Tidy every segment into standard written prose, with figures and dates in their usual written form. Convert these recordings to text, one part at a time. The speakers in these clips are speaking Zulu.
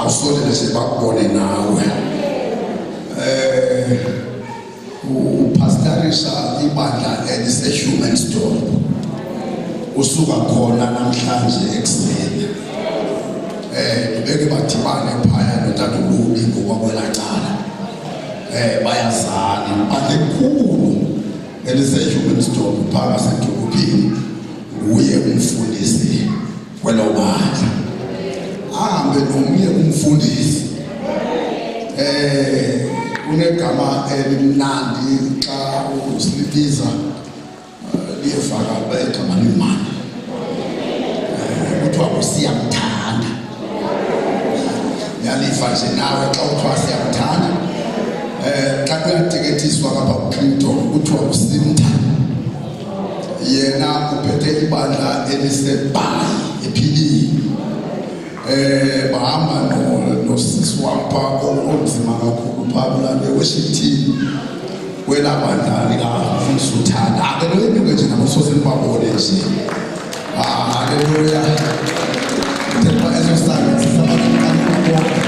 usondele sebakubone nawe. Upastorisha ibandla elise-Human Stone. Usuka khona namhlanje ekuseni. Beke badibane phaya noTata uLubi ngokwakwela cala. Bayazana banekhulu elise-Human Stone phakathi edolophini. Uye umfundisi kwelo bandla. Ahambe nomnye umfundisi. Unegama elimnandi xa usilibiza liyefaka igama limani. Kuthiwa kusiyamthanda. Yalifa nje nawe xa kuthiwa siyamthanda. Xa kuyateketiswa ngapha kuClinton kuthiwa kusimtha. Yena uphethe ibandla eliseBhayi ephilile. Bahamba nosisi wampa onzima kakhulu Pablo worship team wela bandla likaMfundisi uThanda. Haleluya nje nabasoze nibabone nje. Haleluya. Themba ezosana sisabantu bonke.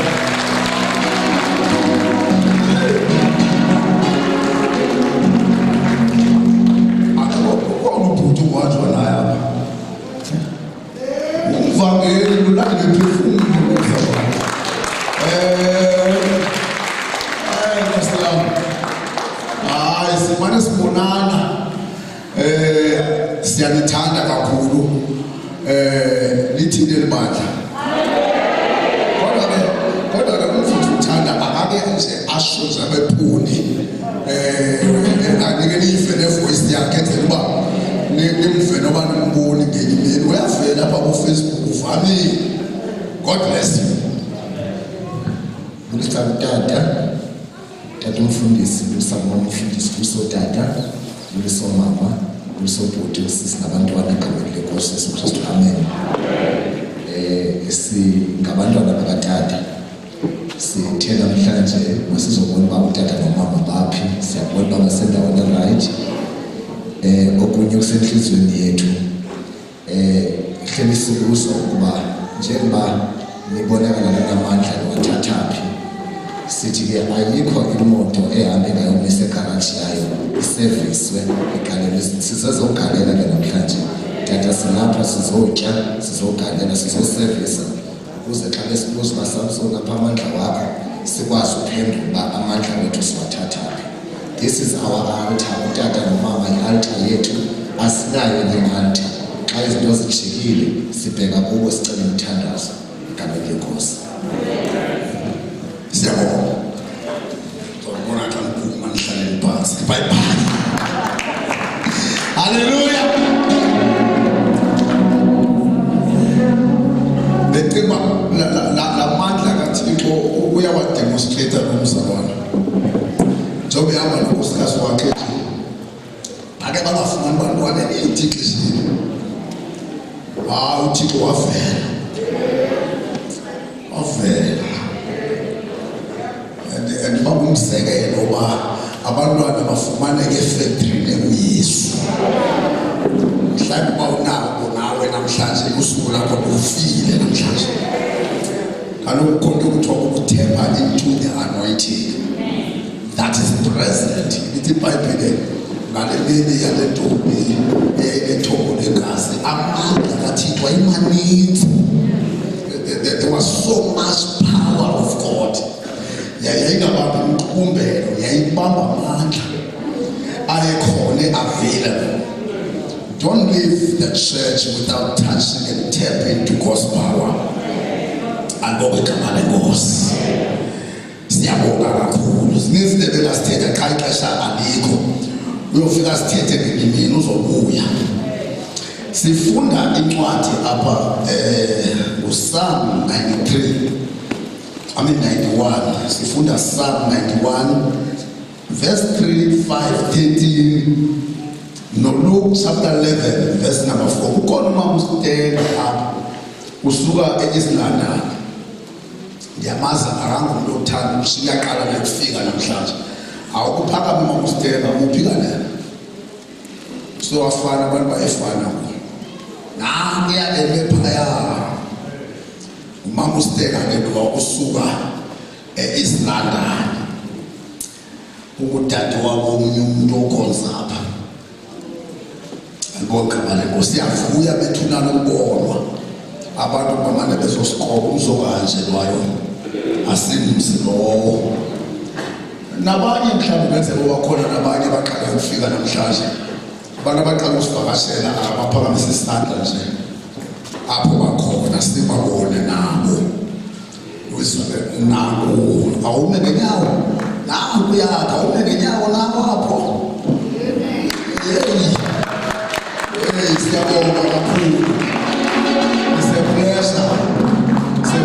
Siyanithanda kakhulu lithini elibandla. Kodwa ke umfundisi uThanda akake nje asho nje abephuni. Anike nife nevoice yakhe enzela uba nimve noba nimboni ngenye imini. Uyavela lapha kuFacebook uvamile. God bless you. Tata umfundisi, usama umfundisi kusotata, kusomama, kusobhuti, sisinabantwana egameni lenkosi Yesu Kristu. Amen. Singabantwana bakatata. Sithe namhlanje masizobona uba utata nomama baphi, siyabona uba basendaweni right. Okunye kusenhliziyweni yethu. Hleli sibuza ukuba njengoba nibonakala namandla nowathathaphi. Sithi-ke ayikho imoto ehambe ngayomisa egaraji yayo iserviswe igalelwe. Sizogalela-ke namhlanje. Tata silapha sizotya, sizogalela, sizoservisa ukuze xa besibuza uba Samson apha amandla wakho sikwazi uphendula uba amandla wethu siwathathaphi. This is our altar. Utata nomama i-altar yethu asinayo le-altar. Xa izinto zijikile sibheka kubo sicela umthandazo egameni lenkosi. Siyabonga. Ngibona xa niphuma nihlalele phansi. Bye bye. Haleluya. Bethema la mandla kaThixo uyawademonstrate nomzalwane. Njengoba ehamba nonkosikazi wakhe ake bangafumani bantwana eThixini. uThixo wavela. And babumzekelo uba abantwana bafumaneke efactory kuYesu. Mhlawumbe uba unako nawe namhlanje usuku lakho lufile namhlanje. Kaloku konke kuthiwa ukuthemba into the anointing that is present. Ithi iBhayibhile ngale mini yale ntombi enethobo legazi amandla kaThixo ayemaninzi. There was so much power of God. Yayingabambi umqumbelo, yayibamba amandla ayekhona available. Don't leave the church without touching and tapping into God's power. Alibonga igama lenkosi. Siyabonga kakhulu. Sinezinto elasithetha xa ixesha alikho. Uyofika sithethe ngenye imini uzobuya. Sifunda incwadi apha uPsalm 93. 91. Sifunda Psalm 91 verse 3, 5, 13. No, Luke chapter 11 verse number 4. Ukhona uma usitenda apha usuka eIslandani. Ndiyamazi arangu umuntu othanda usiyaqala nekufika namhlanje. Awukuphakama uma usitenda uphika nini? So afana abantu baefana. Nangiya emephaya. umama uSteka ke lo usuka eEast London ukudade wabo omunye umuntu okhonza apha ngokugama lenkosi siyavuya bethunana ukubonwa abantu bamane bezosikhoba umzokanjelwayo asimzi lowo nabanye mhlawumbe benze bakhona nabanye baqala ukufika namhlanje abantu abaqala usivakashela abaphakamisa isandla nje apho bakhona sibabone nabo nabo awume ngenyawo nangu yakha awume ngenyawo nabo apho siyabonga kakhulu. It's a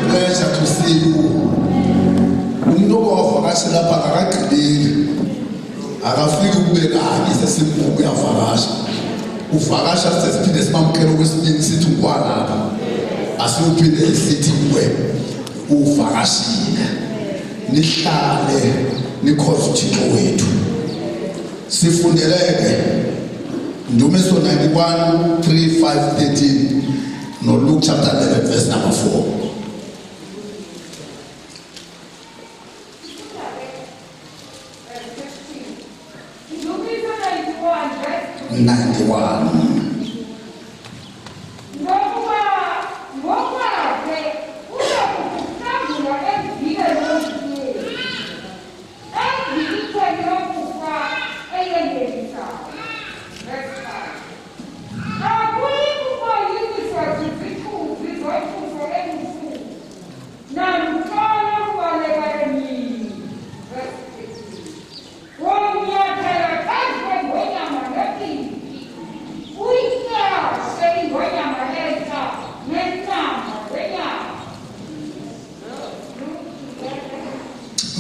pleasure to see you. Umuntu owavakashela lapha akagqibeli akafiki ukubekani sesimbuku uyavakasha uvakasha sesiphinde simamkela okwesibili sithi ukwalapha asiuphinde sithi kuwe uvakashile nihlale nikhoze uThixo wethu sifundeleke Ndumiso 91 3 5 13 no Luke chapter 11 verse number 4. 91.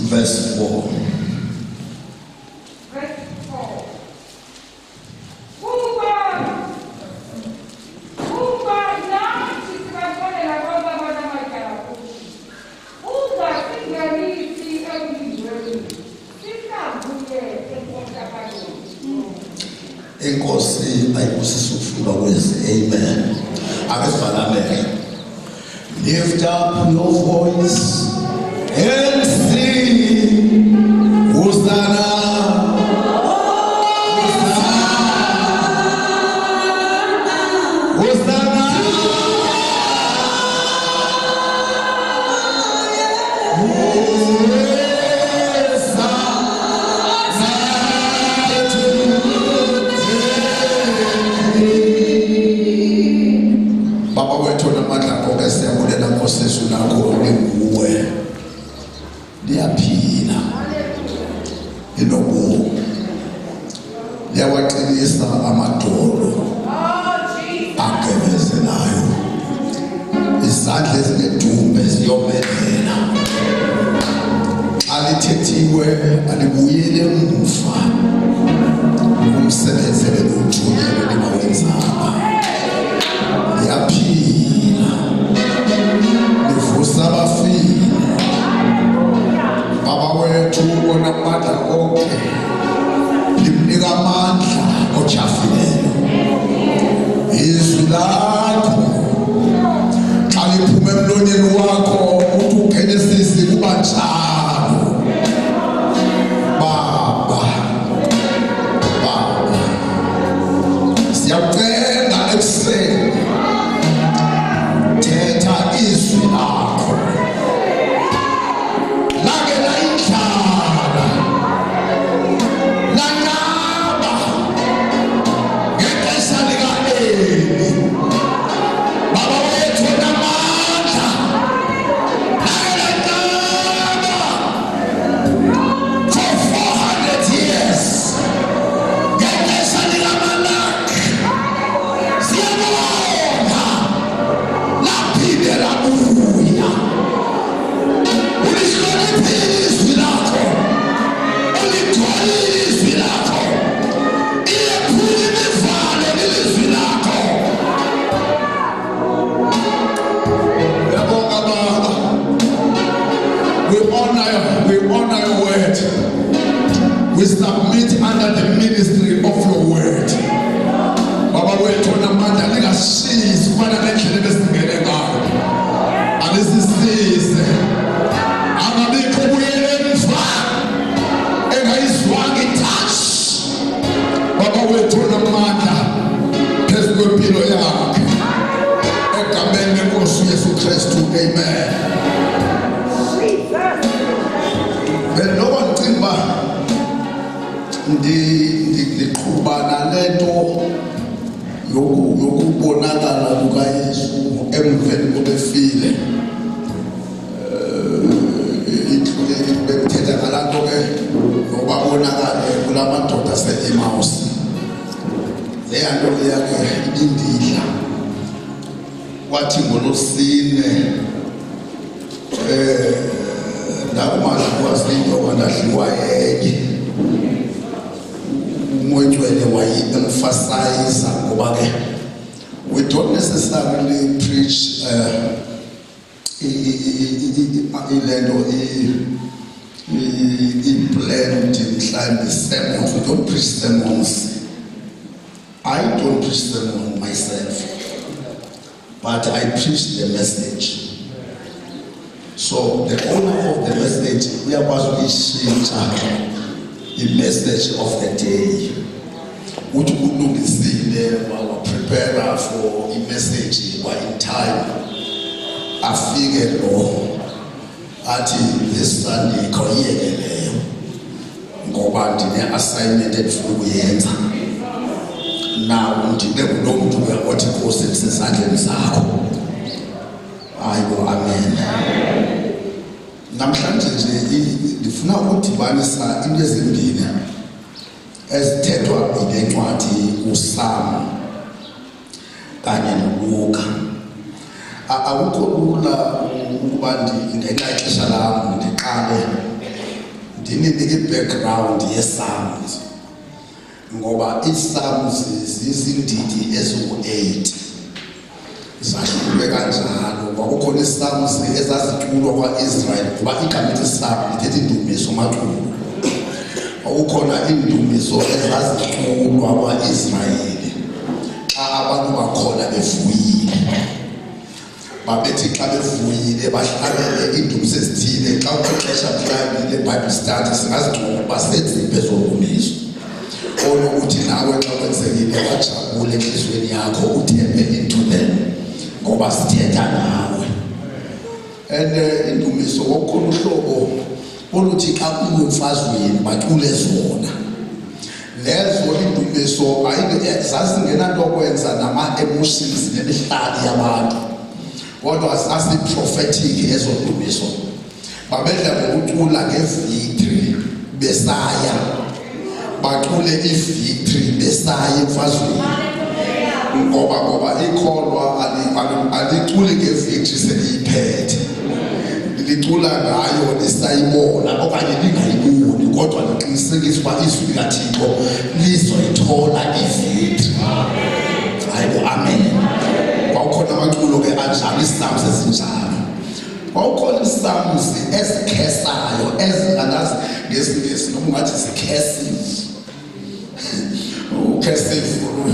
Verse 4. Enkosi ayibusise ukufuna kwezi. Amen. Akesivalamele. Lift up your voice and sing Hosanna. Baba wethu namandla konke siyabulela Nkosi Yesu nakho nguwe liyaphila inobumo liyawaqinisa amadolo agevezelayo izandla ezinedumbe ziyomelela alithethiwe alibuyele emuva umsebenzi eluthunyelwe lingawenzanga liyaphila livusa abafile. Baba wethu ubona amandla konke limnika amandla ojafileyo izwi lakho xa liphume emlonyeni wakho uthi uGenesisi kuba njalo. Baba siyakucela ekuseni thetha izwi lakho lake layidlala lanqaba ngexesha lika-Eli. Baba wethu namandla lake lanqaba for 400 years ngexesha likaMalaki. Siyabonga laphinde labuya ulihloniphile izwi lakho uligcwalile izwi lakho iyephula imivalo lelizwi lakho. Uyabonga Baba, we honor your word, we submit under the ministry of your word. Baba wethu namandla lingashiyi sifana nendlela ebesingene ngayo. Beloko ndicinga uba ndiqhubana lento yokubonakala kukaYesu emveni kobefile. Bekuthetha ngalaa nto ke nokubabonakale kulaa madoda ase-Emmaus. Leya nto leya ke ibindidla. Kwathi ngolosine ndakumadliwa ziyinto ndadliwa yenye. Umontywele wayi-emphasize ngoba ke we don't necessarily preach ilento i-planned mhlawumbe sermons. We don't preach sermons. I don't preach sermons myself, but I preach the message. So the owner of the message, we are the message of the day. Which would look while prepare for a message by in time. I figured at this Sunday ngoba ndine assignment endifuna now ndibe kulo mntu othi Nkosi ndisezandleni zakho. Hayibo, amen. Namhlanje nje ndifuna ukudibanisa into ezimbini ezithethwa yile ncwadi uSamu kanye noLuka. Akukho lula ukuba ngenxa ixesha lam ndiqale ndinike i-background yePsalms, ngoba iPsalms zizindidi ezingu-8 zahlulwe kanjalo. Kwakukhona iPsalms ezaziculwa kwa-Israyeli kuba igama elithi Psalm lithetha indumiso, maculo. Kwakukhona indumiso ezaziculwa kwa-Israyeli xa abantu bakhona bevuyile. Babethi xa bevuyile bahlabele indumiso ezithile. Xa kuxesha mhlawumbi le-Bible study singazigcoba uba senziphe zondumiso. Onokuthi nawe xa kwenzekile wajabule enhliziyweni yakho uthembe into them ngoba sithetha nawe. And indumiso kokukhona uhlobo oluthi xa umfazweni bacule zona. Lezo indumiso zazingenanto okwenza nama-emotions nemihlali yabantu, kodwa zasi-prophetic ezo ndumiso. Babedla ngokucula ngevictory besaya, bacule i-victory besaya emfazweni. Ngoba ikholwa aliculi ngevictory seliyiphethe, licula ngayo lisayibona okanye lingayiboni, kodwa liqinisekisa uba izwi likaThixo lizoyithola ivictory. Hayibo, amen. Kwawukhona amaculo ke anjalo, iPsalms ezinjalo. Kwawukhona iPsalms ezikhesayo, ezingandazi ngesingesi noma ungathi zikesive.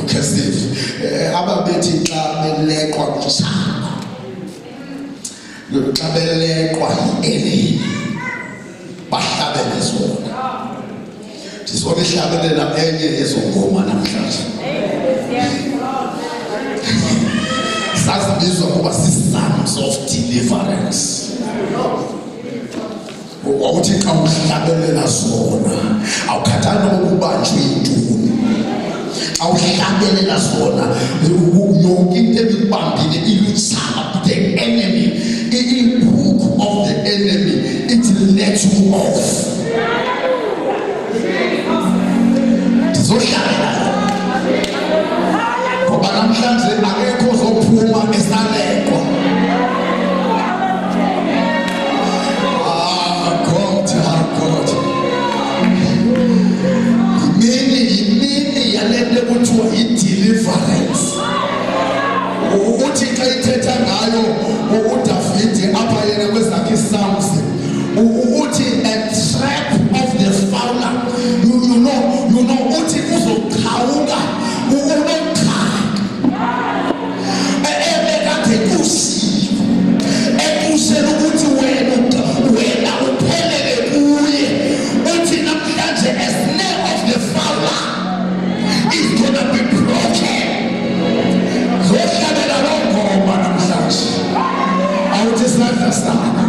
Ukesive. Ababethi xa beleqwa kutshaba, xa beleqwa yi-enemy bahlabele zona. Ndizona ihlabelela enye yezo ngoma namhlanje. Sazibizwa kuba si-Psalms of deliverance. Wawuthi xa uhlabelela zona awukhathali ukubanjwe yintoni. Xa uhlabelela zona yonke into ebikubambile ilutshaba. The enemy, i-hook of the enemy, it lets you off. Ndizohlala ngoba namhlanje akekho ozophuma esalekwa. God. Yimini yalento kuthiwa i-deliverance. Ukuthi xa ithetha ngayo uDavide apha yena kwezakhe iPsalms, uthi a trap of the fowler. You know uthi uzoqhawuka unokha ebekade kusiwe ekusela ukuthi wena uphelele kuye. Uthi namhlanje a snare of the fowler is gonna be broken. Zohlabela lo ngoma namhlanje. Awuthi siyadla sana.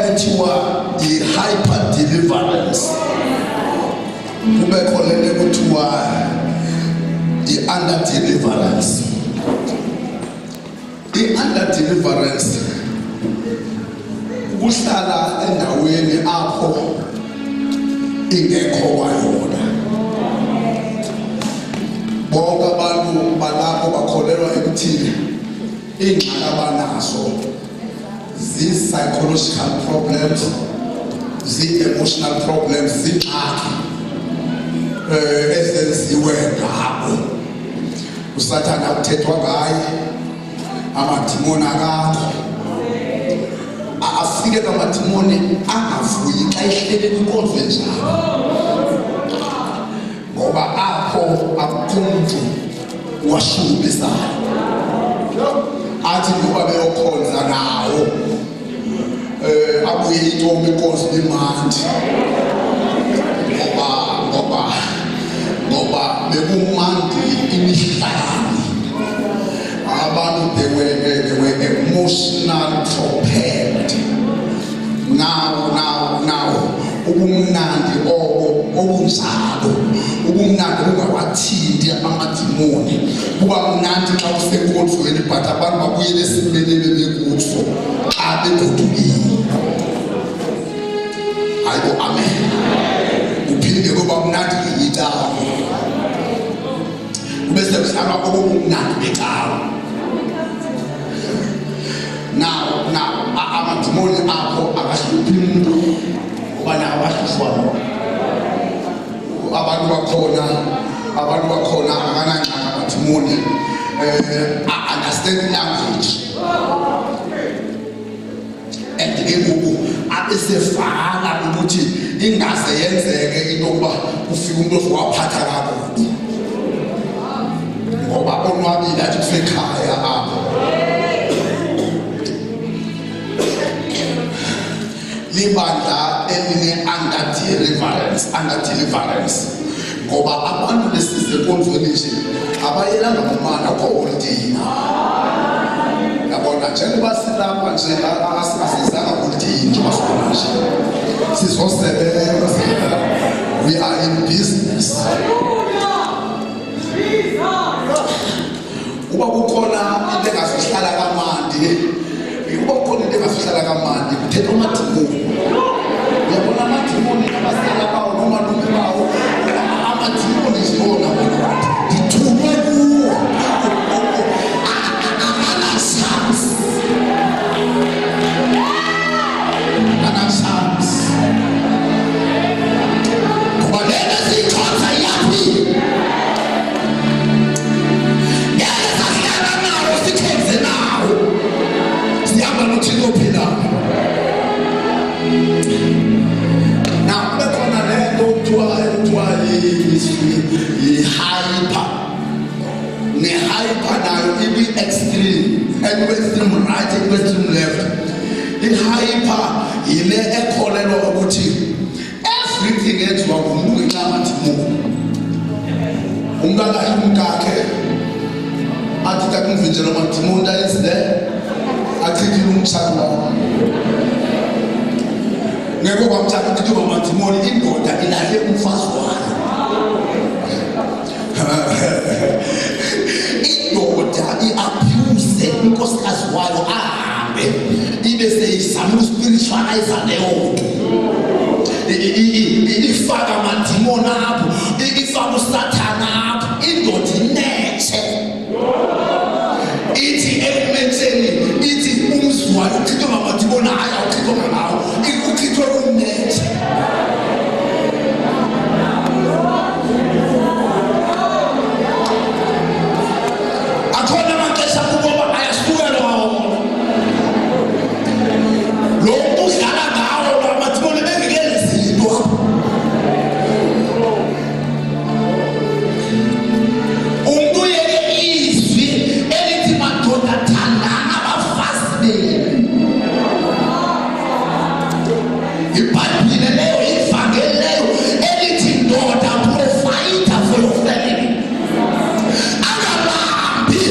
ekuthiwa i-hyper deliverance, kubekho lento ekuthiwa i-under deliverance. I-under deliverance kuhlala endaweni apho ingekho kwayona. Bonke abantu balapho bakholelwa ekuthini ingxaki abanazo zi-psychological problems, zi-emotional problems, zingxaki ezenziwe ngabo. Usathana kuthethwa ngaye, amadimoni akakho. Afike amadimoni angavuyi xa ehlele kwinkonzo enjalo, ngoba apho akukho mntu washulubisayo athi ngoba beyokhonza nawo abuye intombi inkonzo imandi, ngoba bekumandi imihlaba. Abantu they were emotional propelled. Now ubumnandi obunjalo, ubumnandi ungawathinti amadimoni, kuba mnandi xa usenkonzweni, but abantu babuyele esimelele bekuso xa begodukile. Ayibo, amen. Uphinde kuba mnandi ngeyicawa, kube sebezalwa obumnandi becawa. Now amadimoni apho akahluphi umuntu ngoba nawo ahlufwa. Abantu bakhona akanangxaki amadimoni understand language, and ke ngoku abesevala ukuthi ingaze yenzeke into yokuba ufike umuntu ozowaphatha kakubi, ngoba onwabile athi kusekhaya apho. Libandla eline-under deliverance, ngoba abantu besize enkonzweni nje abayelanga ngomana kwa-holiday. Yabona, njengoba silapha nje asizanga holiday nje basibona nje sizosebenza, we are in business. Uba kukhona into engafihlala kamandi, kuthetha amadimoni. Uyabona amadimoni abasala bawo nomalume bawo, amadimoni zibona bona ngithunywe kuwo. Anasams ngoba lena zithonza yaphi yezahlela nawo sithenze nawo sihamba nothixo ophilayo. Now bekhona lento kuthiwa yi-hyper, ne-hyper nayo ikwi-extreme, ekwi-extreme right, ekwi-extreme left. I-hyper yile ekholelwa ukuthi everything enziwa ngumuntu ngenxa yamadimoni. Umuntu akadli umkakhe athi takumvinjela amadimoni ayenzile achithile umtshado wakho. Ngeke kwamthatha ukuthi amadimoni indoda ilahle umfazi wayo. Indoda i-abuse unkosikazi wayo ahambe ibe seyizama uspiritualize leyo nto, ifaka amadimoni apho, ifaka usathana apho, indoda inethe ithi ekumetheni, ithi umzi wayo uchithwe ngamadimoni, hayi awuchithwe ngawo, uchithwe umnethe. Akhona amaxesha kuba ayasukelwa lo muntu udlala ngawo amadimoni bengekenzi into. Umuntu yeke izwi elithi madoda thandana abafazi benu. IBhayibhile leyo, ivangeli leyo elithi ndoda provide for your family. Angabambi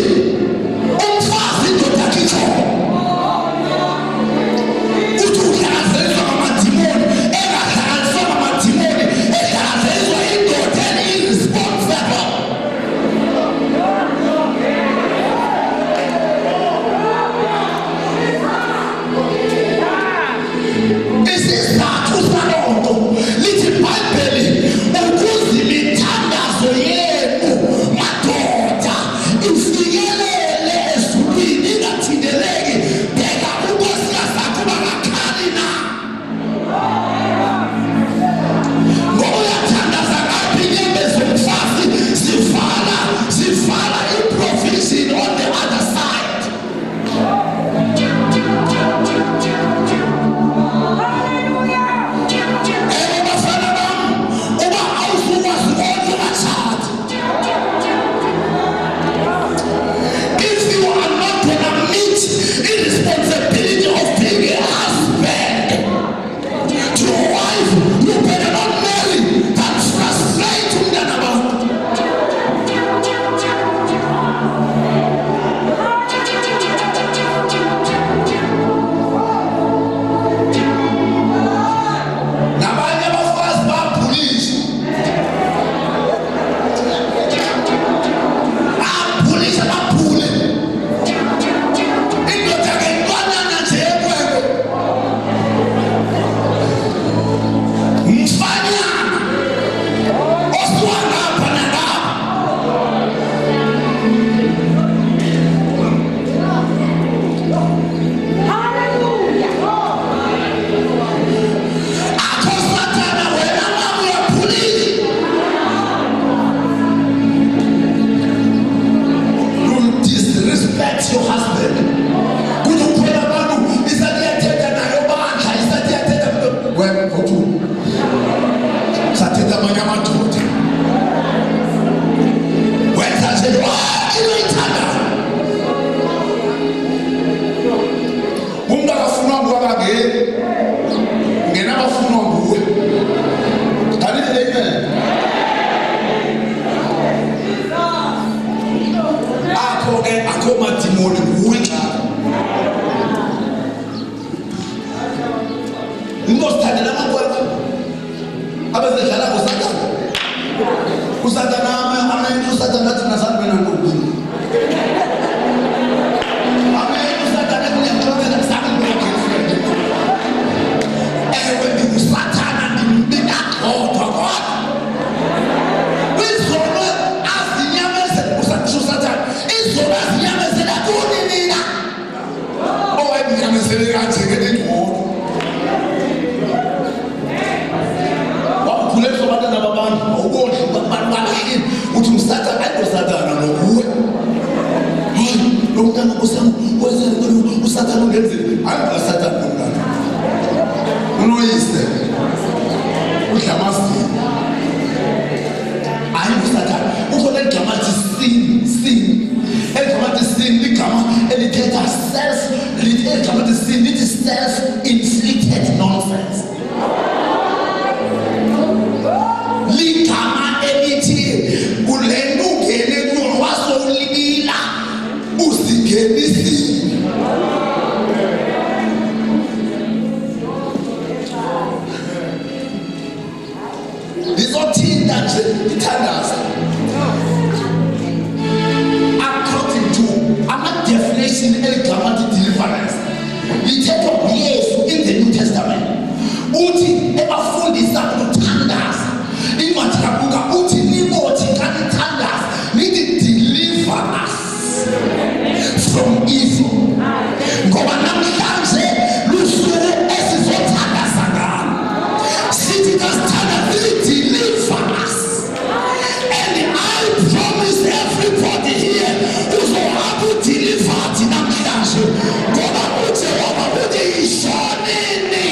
umfazi indoda yakhe uthi udlala wemphuthu sathetha amanye amadoda wenza nje into oyithandayo. Umuntu akafunwa nguwe akangeni, ngena abafunwa nguwe. Amen. Akho madimoni nguwe xa into sithandela amakwethu abezedlala ngosatana. Usatana amen. Usatana thina sanibena ntombi. Amen. Usatana kuyaxoxela kusakho ngokufunda. Ewe ndingusatana ndimbina kodwa kodwa. Izolo azinyamezela usathu Satana. Izolo azinyamezela kuni nina. Owayenyamezele kanje ngedingo. Wakuletha abantwana babantu awubodli abantu balahini uthi umsatana ayikosatana ngokuwe. Hayi lo mntana kusana wenzeni usatana ungenzeni ayikosatana umntana. Unoyise udlamasi ayikosatana ukhona igama lithi sin. Egama lithi sin ligama elithetha self inflicted nonsense. Ligama elithi kulento ungene kuyo wasowulibila uzingenisile. Izothinta nje ithandaza. According to ama-definition eligama lithi deliverance lithetha uYesu in the New Testament uthi ebafundisa ukuthandaza incwadi kaLuka uthi nibothi kanithandaza nithi deliver us from evil. Ngoba namhlanje lusuku esizothandaza ngalo sithi kasithandaza deliver us. And I promise everybody here uzohamba udeliver namhlanje ngoba uJehova uthi yishonini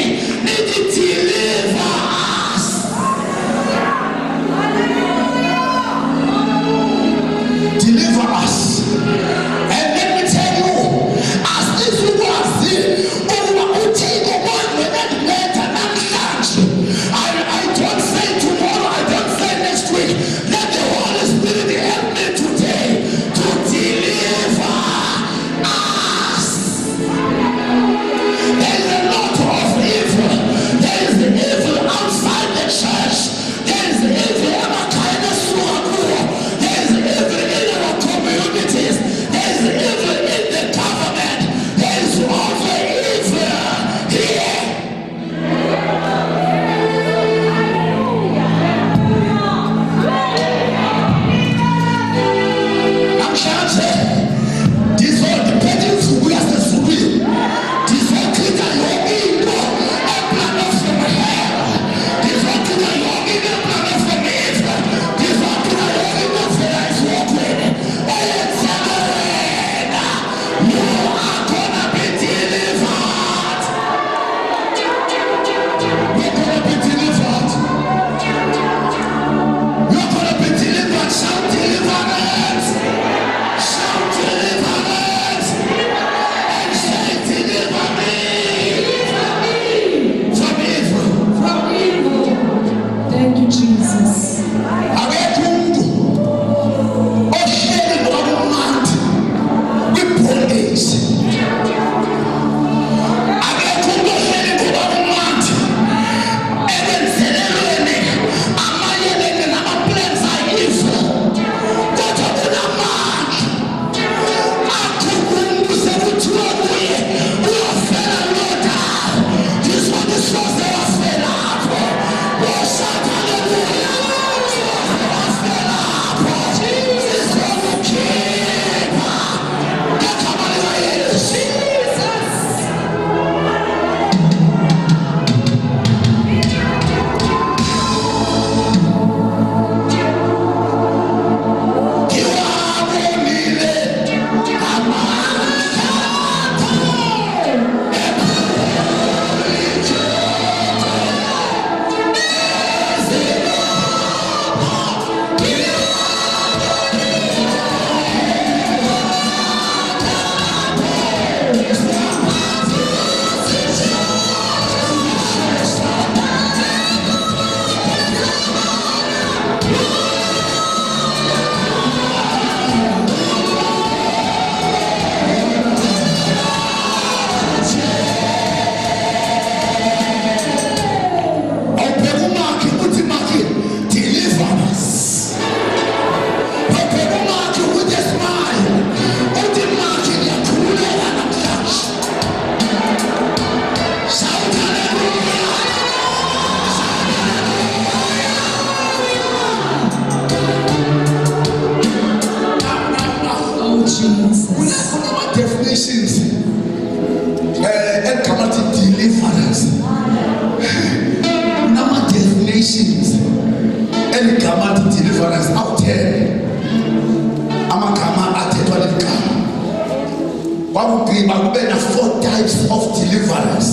kwagqiba kube na 4 types of deliverance.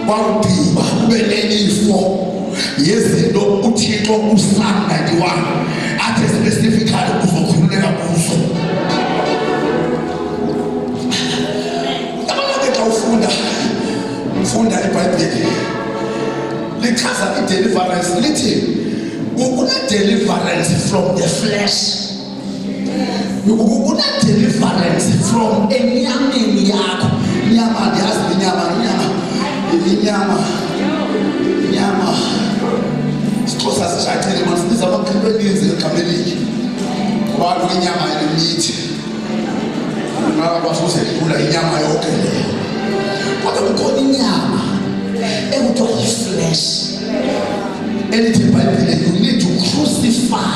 Kwagqiba kube ne-4 yezinto uThixo uPsalm 91 athi specifically uzokhululeka kuzo. Yabona xa ufunda iBhayibheli lichaza i-deliverance lithi kuna-deliverance from the flesh. Kuna deliverance from enyameni yakho. Inyama ndiyazi inyama Sixhosa sishaqile manje sibiza amakhulu eninzi eGameliki. Abantu inyama enemithi. Ngaba sosedlula inyama yonke leyo. Kodwa kukhona inyama ekuthiwa yi-flesh. Elithi iBhayibheli you need to crucify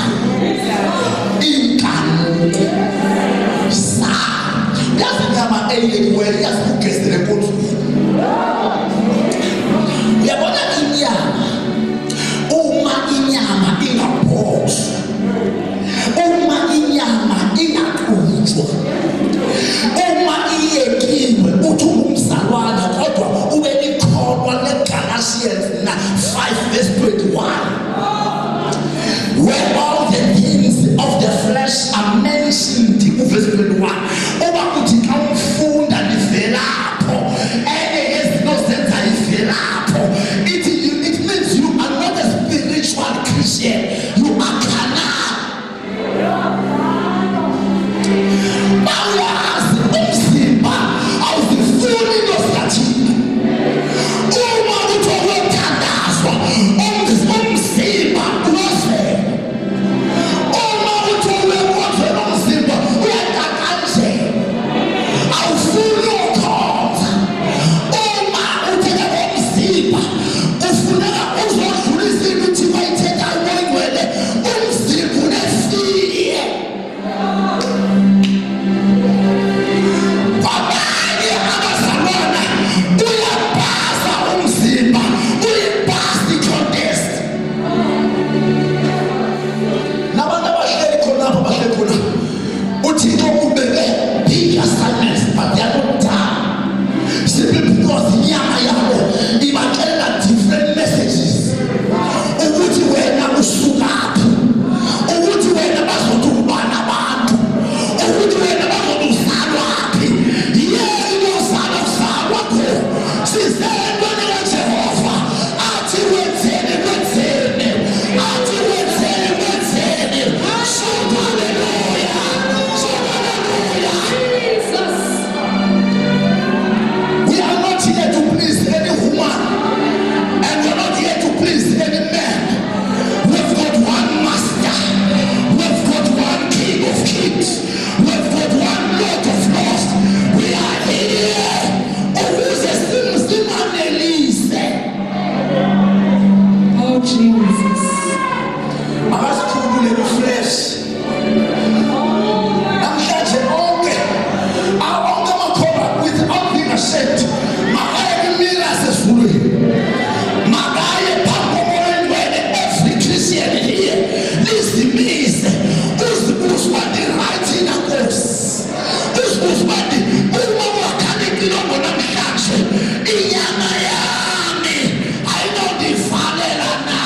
inkanuko sa yazi inyama eyilekiweyo yazi ugezele enkonzweni. Uyabona uma inyama ingabhoswa, uma inyama ingaqhutshwa, uma iyekiwe uthi ungumzalwana kodwa ube likholwa leGalatians 5:21 where all the things of the flesh are mentioned in verse 21. Oba kuthi xa ufunda livelapho ezinto zenza ivelapho it means you are not a spiritual Christian, you are carnal. Bawazi umzimba awuzifuni nosathini. Uma uthi wethandazwa umzimba unoze. Uma uthi wekhoze nomzimba uyaqaqanje. Awufuni ukhonza. Uma uthi umzimba ufuneka uzodlulisa into bayithetha ngengcwele umzimba unefiye. Abanye abazalwana uyabhasa umzimba uyibhasa i-contest. Nabantu abahleli khonapho bahleli khona uThixo ubeke big assignments but they are not done simply because inyama yabo ibaxelela different messages ukuthi wena usukaphi, ukuthi wena bazothi ubana abantu, ukuthi wena bazothi uzalwaphi. Yena uzalwa kwakho sizendweni kaJehova athi wenzeni athi wenzeni shout hallelujah, shout hallelujah. Jesus, we are not here to please any woman and we are not here to please any man. We've got one master, we've got one King of Kings, we've got one Lord of Lords. We are here ukuze simanelise. Oh Jesus, akasikhulule i-flesh. Namhlanje onke amakhoba without being ashamed makaye kumila sesifulweni, makaye phambi komoya wena. Every Christian here lizimise uzibuze ukuthi right na Nkosi, uzibuze ukuthi uma wakhalekile namhlanje inyama yami ayinondivalela na.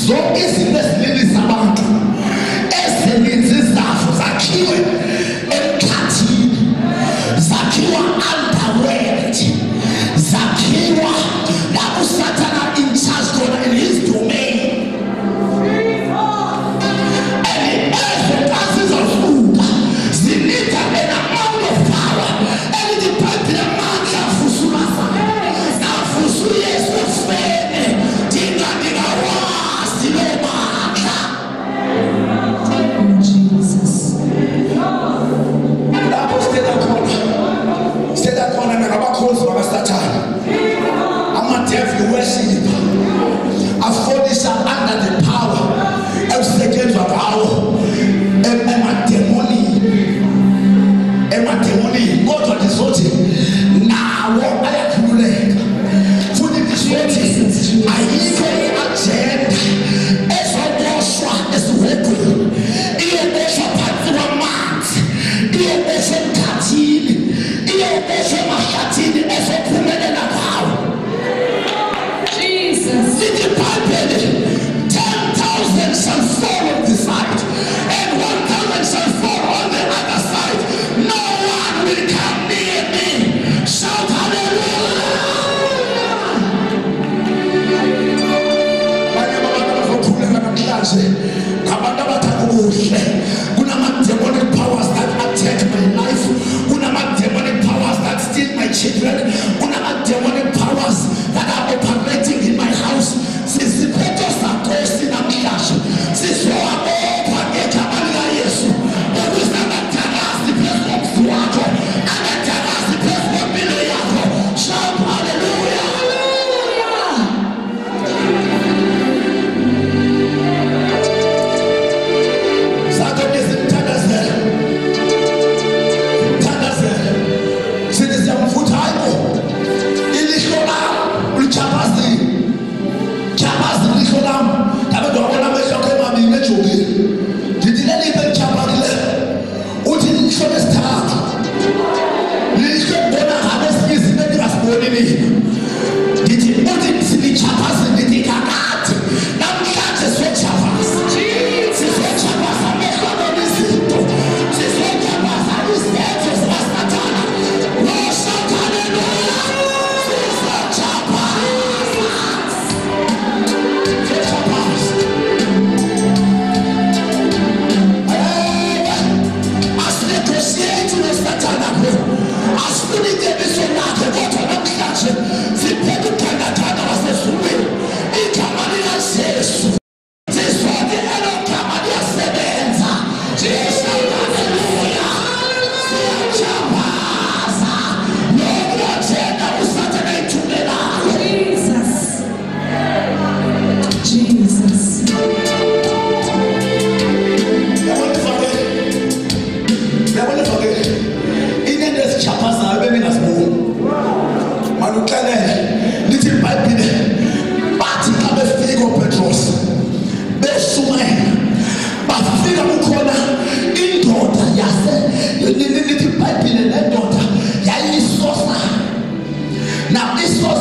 zonke izinto ezililisa abantu ezininzi zafo zakhiwe emkhathini, zakhiwa underworld, zakhiwa lapho uSathane in charge khona in his domain. Under the power of second of power, emademoni kodwa ndizothi nawo ayakhululeka futhi ndizothi ayikho i-agenda ezoboshwa esiwegwini, iyoboshwa phansi kwamanzi, iyoboshwa emkhathini, iyoboshwa emahlathini ezophumelela ngawo. Sithi Bible, 10,000 shall fall on this side and 1,000 shall fall on the other side. No one will come near me. Shout hallelujah. Demonic powers that attack my life, demonic powers that steal my children, demonic powers that are operating in my house. Sizipeto sakosi na miyasho sizoabopa ngegama lika Yesu ukuze angathandazi phezu komzi wakho, angathandazi phezu kwempilo yakho. Shout hallelujah. Sakho nizimthandazela, mthandazela sithi siyamvutha hayibo ilihlo lami ulichapazile lihlo lami abantu wabona amehlo akho emabili ejogile. Ndithi leli belichapakile uthi lihlo lesithathu lihlo mbona ngabe esinye izinto endingasiboni nina. Ndithi uthi silichapazile, ndithi kakade namhlanje sizochapaza, sizochapaza amehlo anezinto, sizochapaza izenzo zikaSathane. Shout hallelujah. Now this was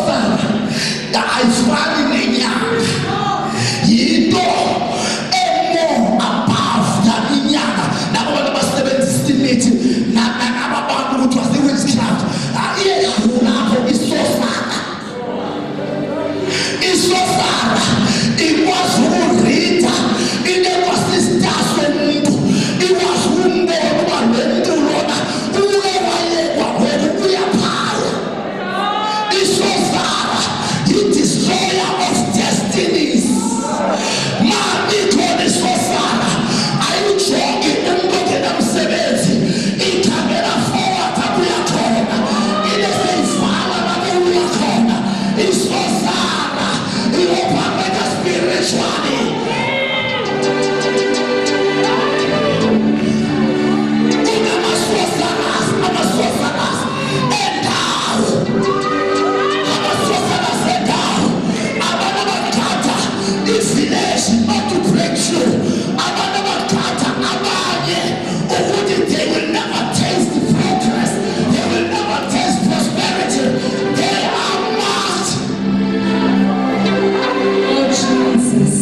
that I found in Yito more above than Inyana. Now what must have been estimated? Now about what was the witchcraft. It's so far. It's so far. It was who Rita. It was this Tasman. It was who destroyer of destinies. Man, it was so far. Are you joking? It can get a forward to be a corner. It is a father that will be a corner. It's so far. It open like a spiritually. Not to break through. They will never taste progress. They will never taste prosperity. They are marked. Oh Jesus.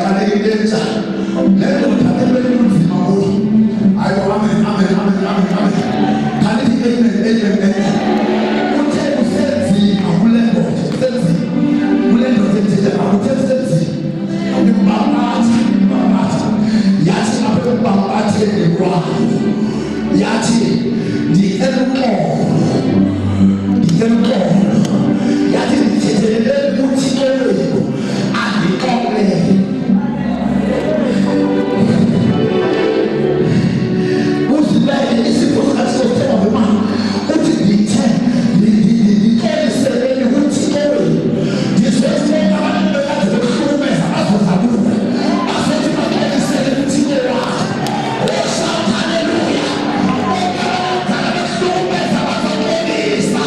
Lenza lelo thathelwe kunzima kulo ayo amen kanti amen uthe usenzima kulendo thethe akuthezezi imbambathi yathi lapho imbambatheni kwayo yathi ndikenkolo yathi ndithethelele ukuthi elwethu andixole uzibeke isipho sikaSithemba ngoma uthi ndithe ndixoliselele ukuthi elwethu ndisesibeka abantu bekade bekuhlukumeza bazozabula basethi baxolisele ukuthi elwethu haleluya bekade bekuhlukumeza bazoxolisa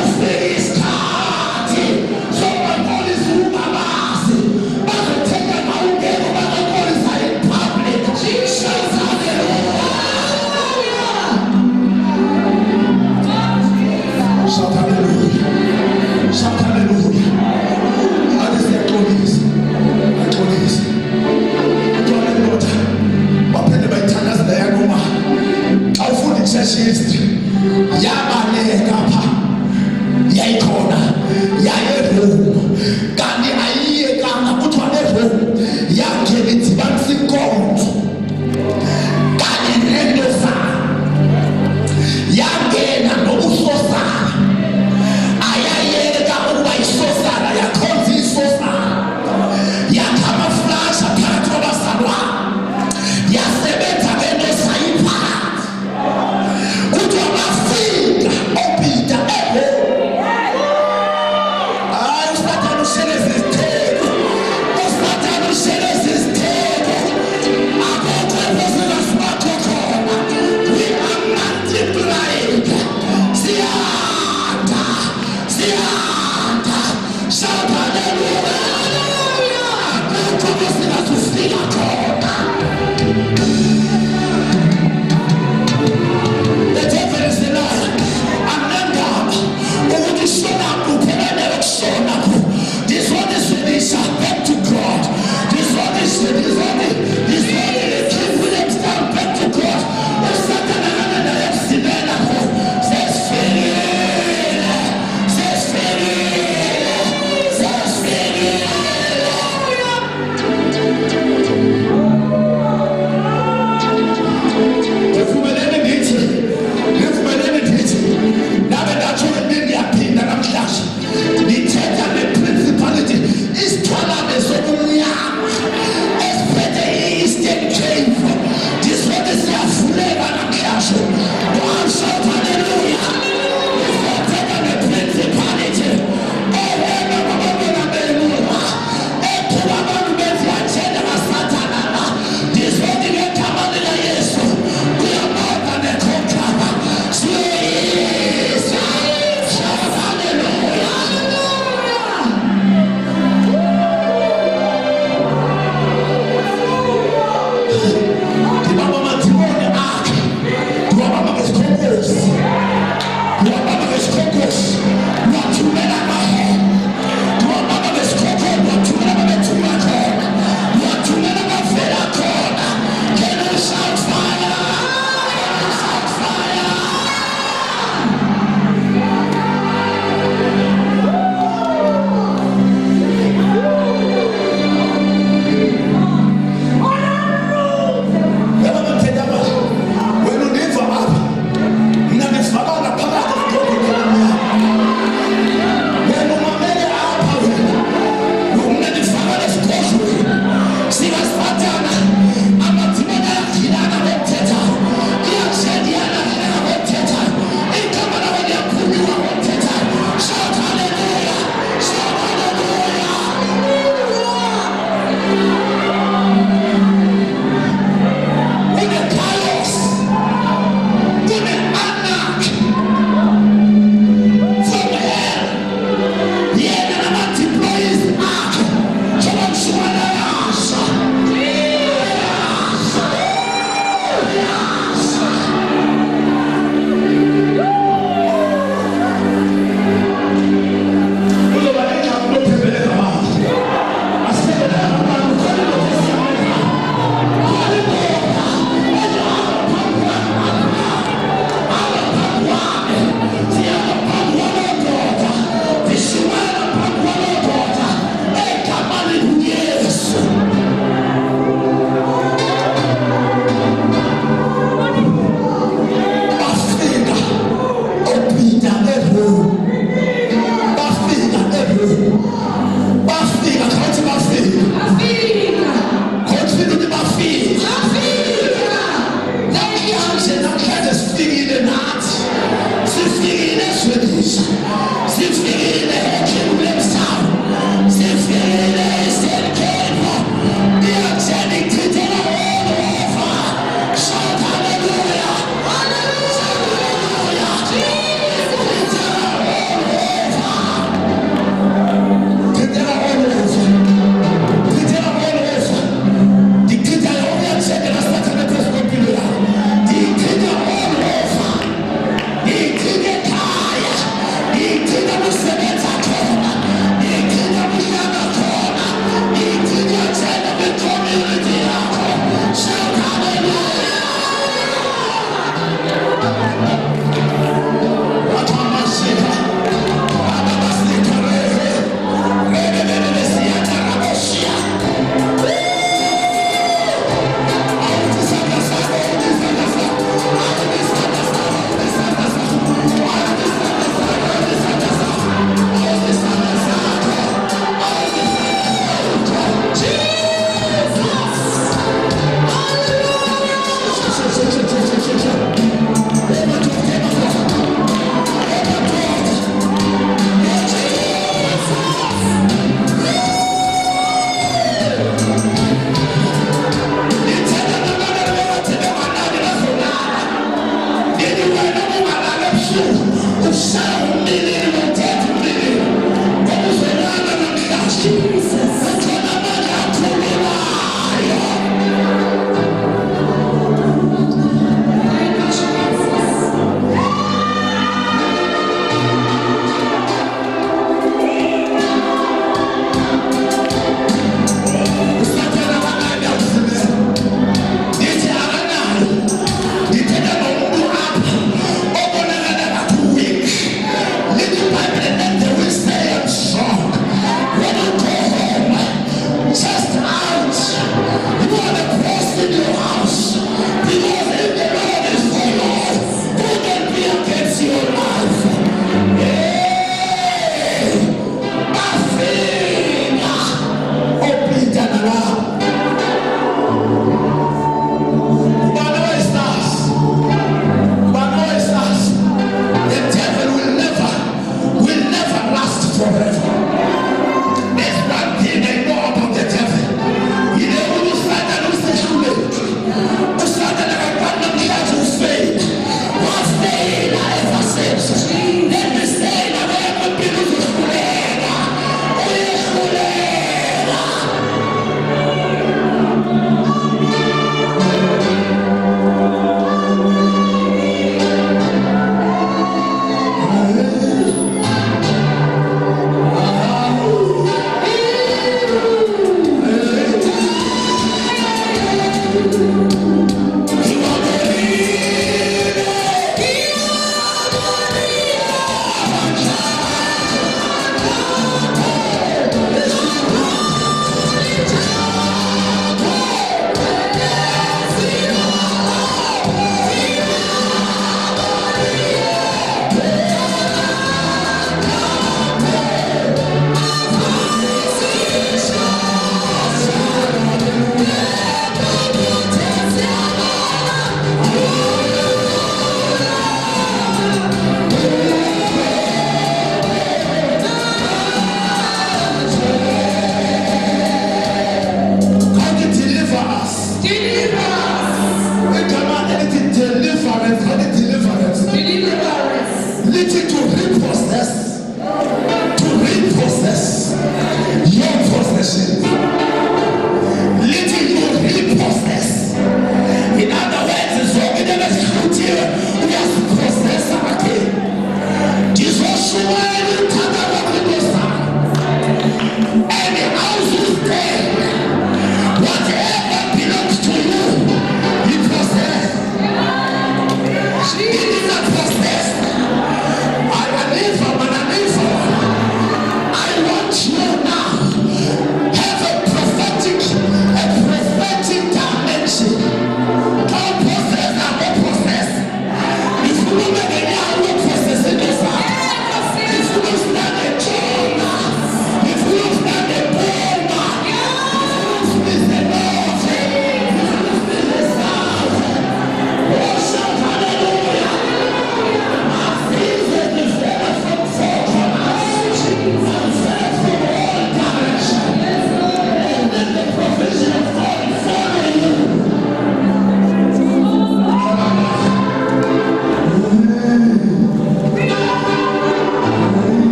ufike isikhathi sokuxolisa ungabazi bazothenga mawungeko bazoxolisa in public Jesus haleluya shout hallelujah shout hallelujah axolisa ndoda baphinde bayithandazela yanoma xa ufunda i-church history yabaleka pha yayikhona yayeRome kanti ayiyekanga kuthiwa neRome yangena idibanisa inkonzo kanye nentosana yangena nobusosana ayayeka ukuba isosana yakhonza isosana yakha amaflasha phakathi kwabazalwane yasebenza ngento sayiphathi kuthiwa bafika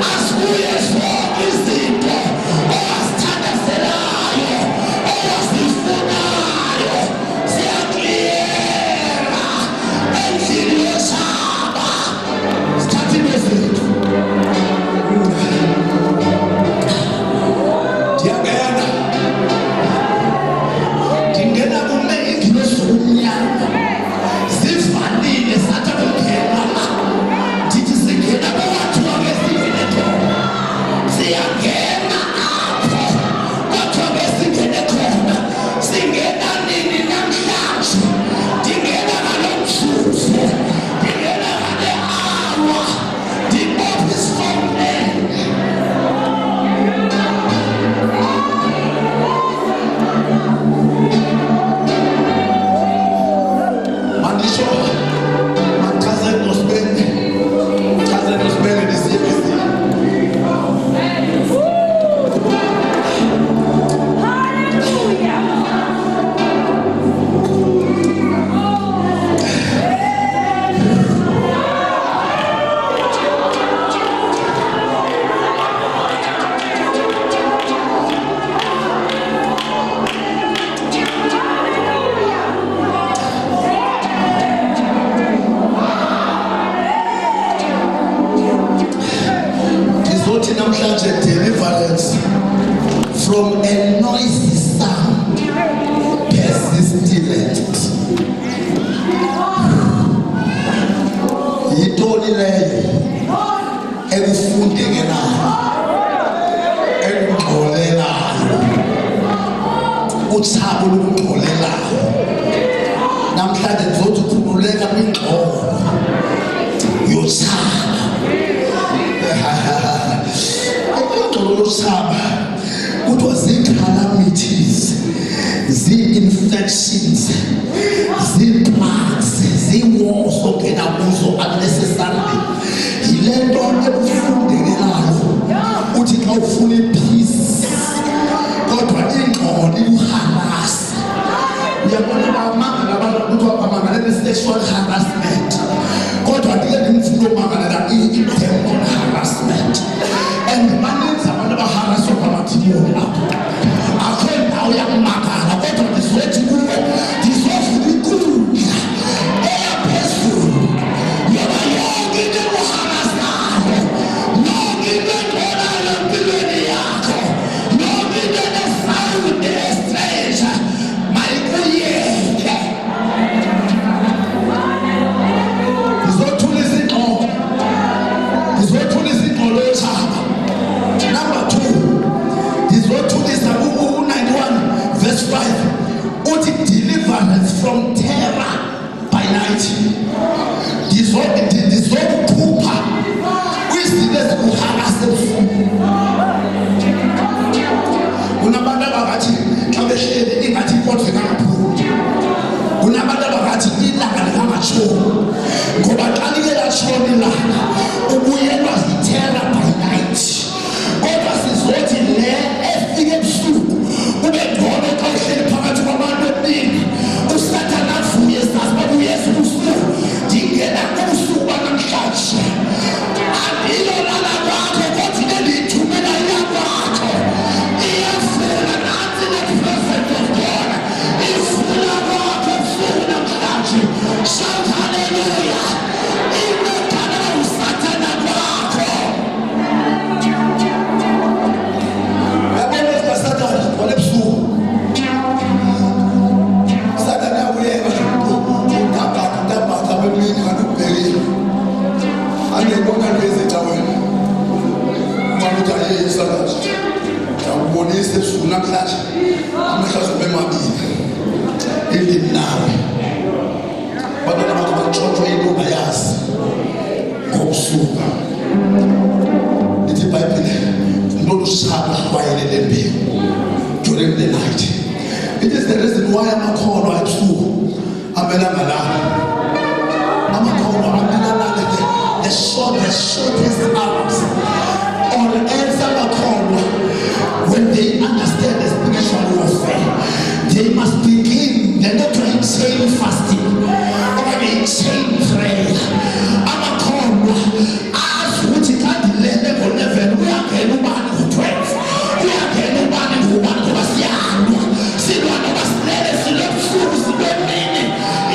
As elufundekelayo elungxolelayo uthabo olungxolelayo namhlanje ndizothi ukhululeka kwingxolo yothaba ingxolo yothaba kuthiwa zii-calamities zii-infections zii-plagues zii-wars ongena kuzo unnecessarily yile nto ekufundekelayo uthi xa ufuna i-peace kodwa ingxolo iluharasa uyabona bamangala abantu kuthiwa bamangalela i-sexual harassment kodwa ndike ndimfuna umangalela i-demon harassment and baninzi abantu abaharaswa kwamadimoni apho akho ndawo yakumangala kodwa ndizothi kuko ndizovula inkundla eyaphezulu yoba yonke into ekuharasayo yonke into engxolayo empilweni yakho yonke into enesawundi estrange mayikuyeke ndizothulisa ingxolo yothaba. Number 2, ndizothulisa u-91 verse 5 uthi deliverance from terror by night. Ndizokukhupha kwizinto ezikuharasa ebusuku. Kunabantu abakathi xa behleli ingathi inkondlo ingaphumi. Kunabantu abakathi ilanga lingamatshoni ngoba xa like latshona ilanga ubuyelwa ziterror by night. Kodwa sizothi le efike ebusuku ube ngcono xa uhleli phakathi kwabantu ebuningi usathana avuye sazi uba uyesu ubusuku ndingena kubusuku banamhlanje andilolala kwakho kodwa into endiyithumela iyakwakho iyavula nansi le presence of God ivula kwakho ebusuku namhlanje. Shout hallelujah. Inokhala usathana kwakho yabona sathana wale busuku sathana uyeka ndabaka bemini kanubhekile andebona lwezinto wena maluta yesathana yakubonisa ebusuku namhlanje amehlo azobe mabili indimi nawe bantwana bakho batshotshwe into ongayazi ngobusuku. Lithi iBhayibhile lolushaba lwayelele mbewu during the night. It is the reason why amakholwa ebusuku amelanga la amakholwa amelanga the shortest hours or else amakholwa when they understand the spiritual warfare they must begin. They're not trying to say fasting or they chain prayer. Amakholwa azi ukuthi kanti le level 11 uyangena ubani ku-12 uyangena ubani ku-1 ngoba siyalwa silwa ngoba silele silobusuku sibemini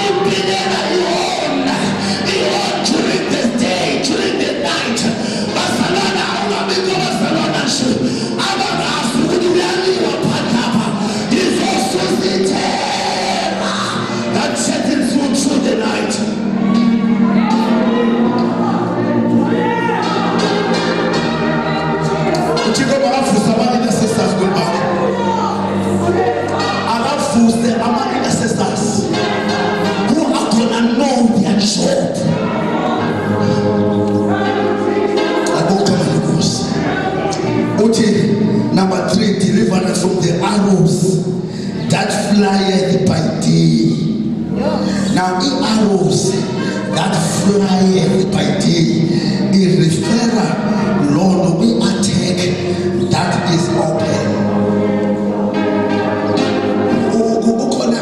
impilela ihona during the day during the night basalana ungabikho basalana nje abangazi ukuthi uyaliwa phathapha izosuzithela that settles you through the night. Uthixo bakavusa ama-intercessors kulbakho akavuse ama-intercessors who are gonna know their job. Abokamalikosi uthi number 3 deliverance from the arrows that flieth by day. Now the arrows that flieth by day is referrer Lord we attack that is open. Ukhona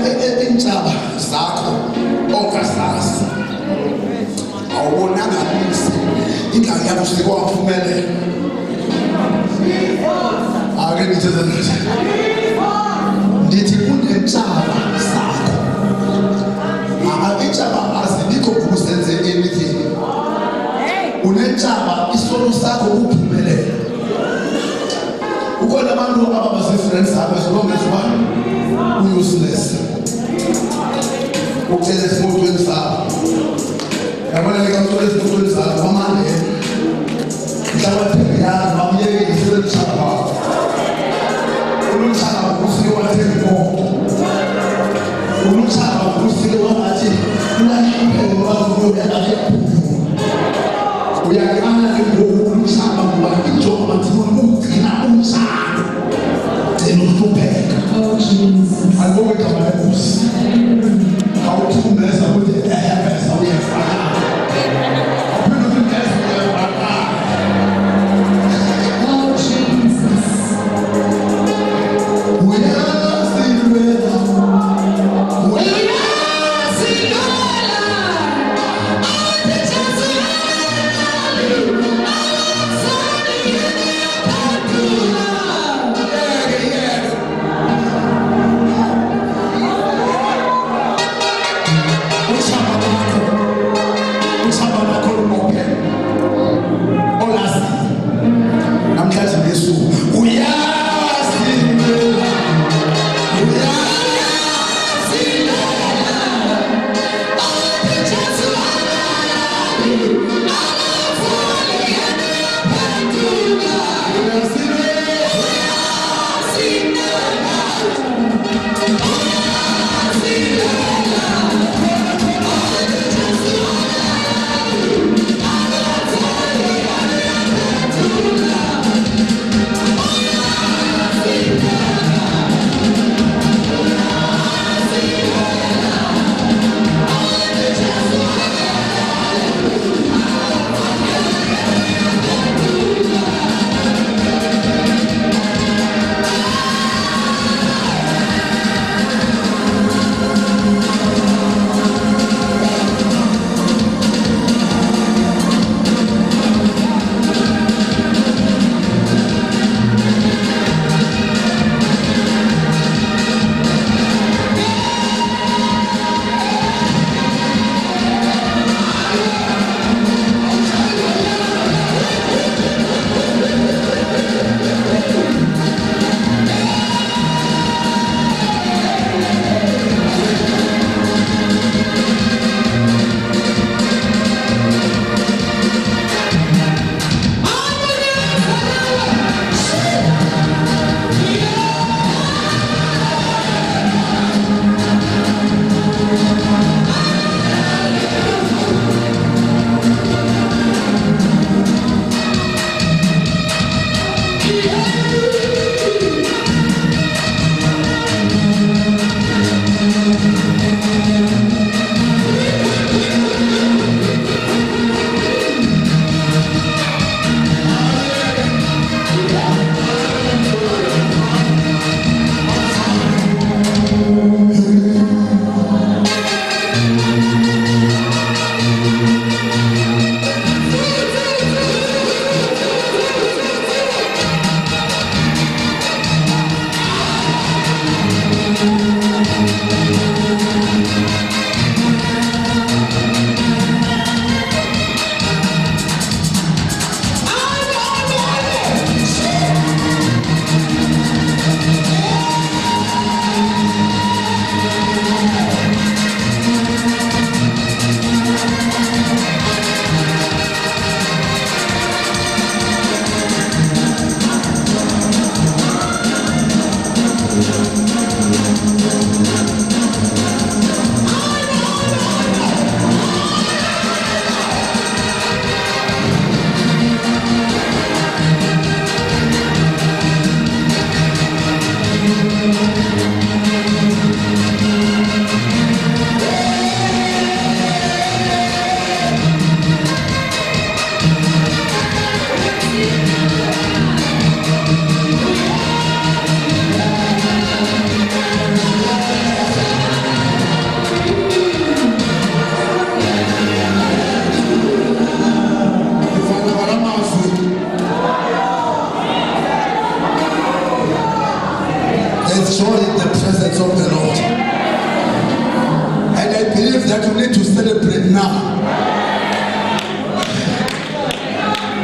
intshaba zakho ongazazi awubonanga mse ingalo yakho sikwaphumelela ake nithethe ndithi kunentshaba zakho intshaba azibikho ukuzenze anything unentshaba isono sakho uphumelela. Ukhona abantu ababazifriends zakho ezilongeza uba useless ukuthela ezimotweni zakho yabona lekamntwana ezimotweni zakho amandela mhlawumbe wathengiyana bamyekise umhlaba wakho umhlaba ufike wathenga imoto umhlaba ufike wathi uyahluphe wavuka ayaphuma uyaqala ngoku umhlaba ngoba injongo bathina ukugcina umhlaba then uhlupheka alobe igama lenkosi awuthumeza ukuthi ehebeza uyafaka aphinde ukungeza uyafaka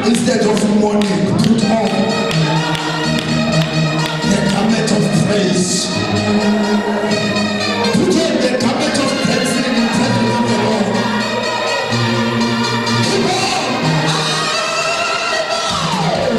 Instead of mourning, put on the garment of praise. Put on the garment of praise in the presence of the Lord. Come on!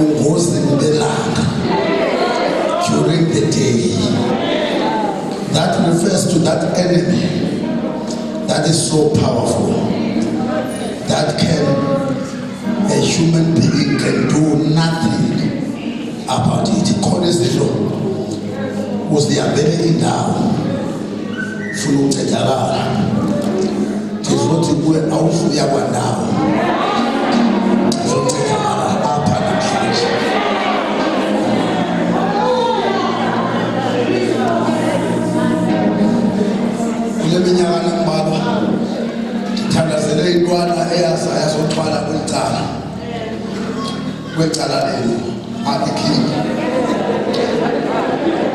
ungozini belanga during the day. That refers to that enemy that is so powerful that a human being can do nothing about it. Khonezinto uziyabele indawo ufuna ukuncedakala ndizothi kuwe awuzuya kwandawo uzoncedakala apha namhlanje. Kule minyaka nembalwa ndithandazele intwana eyazothwala kwicala lelo abekhini.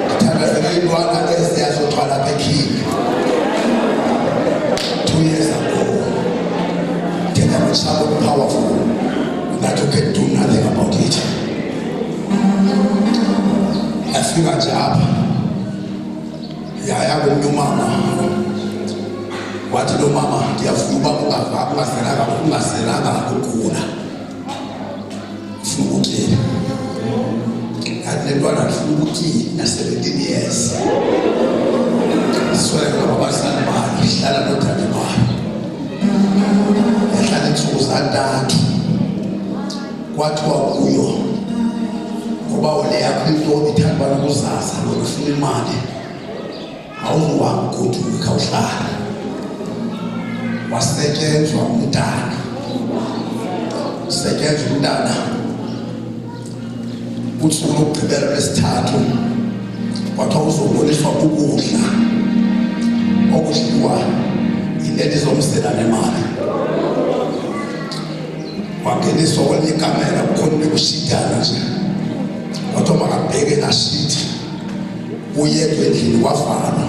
Ndithandazele intwana eziyazothwala bekhini 2 years ago. Then I was so powerful that you can do nothing about it. Yafika nje apha yaya kumnyumama wathi lo mama ndiyafuna uba ungaselanga ukugula ufuna ukutyela. Yathi le ntwana ndifuna ukutyila na-17 years sisweleka ngababazali bayo ihlala nodade bayo yahlala iintsuku zantathu kwathiwa kuyo ngoba ole yakho into ithanda uba nokuzaza lona ufuna imali awuzowagoduka khawuhlala. Wasetyenzwa umntana usuku lokugqibela lwesithathu kwathiwa uzoboniswa ukudla okudliwa yileli zomsela nemali. Wangeniswa kwenye ikamera kukhona kushidana nje kwathiwa makabheke lashiti uyedwa endlini kwavalwa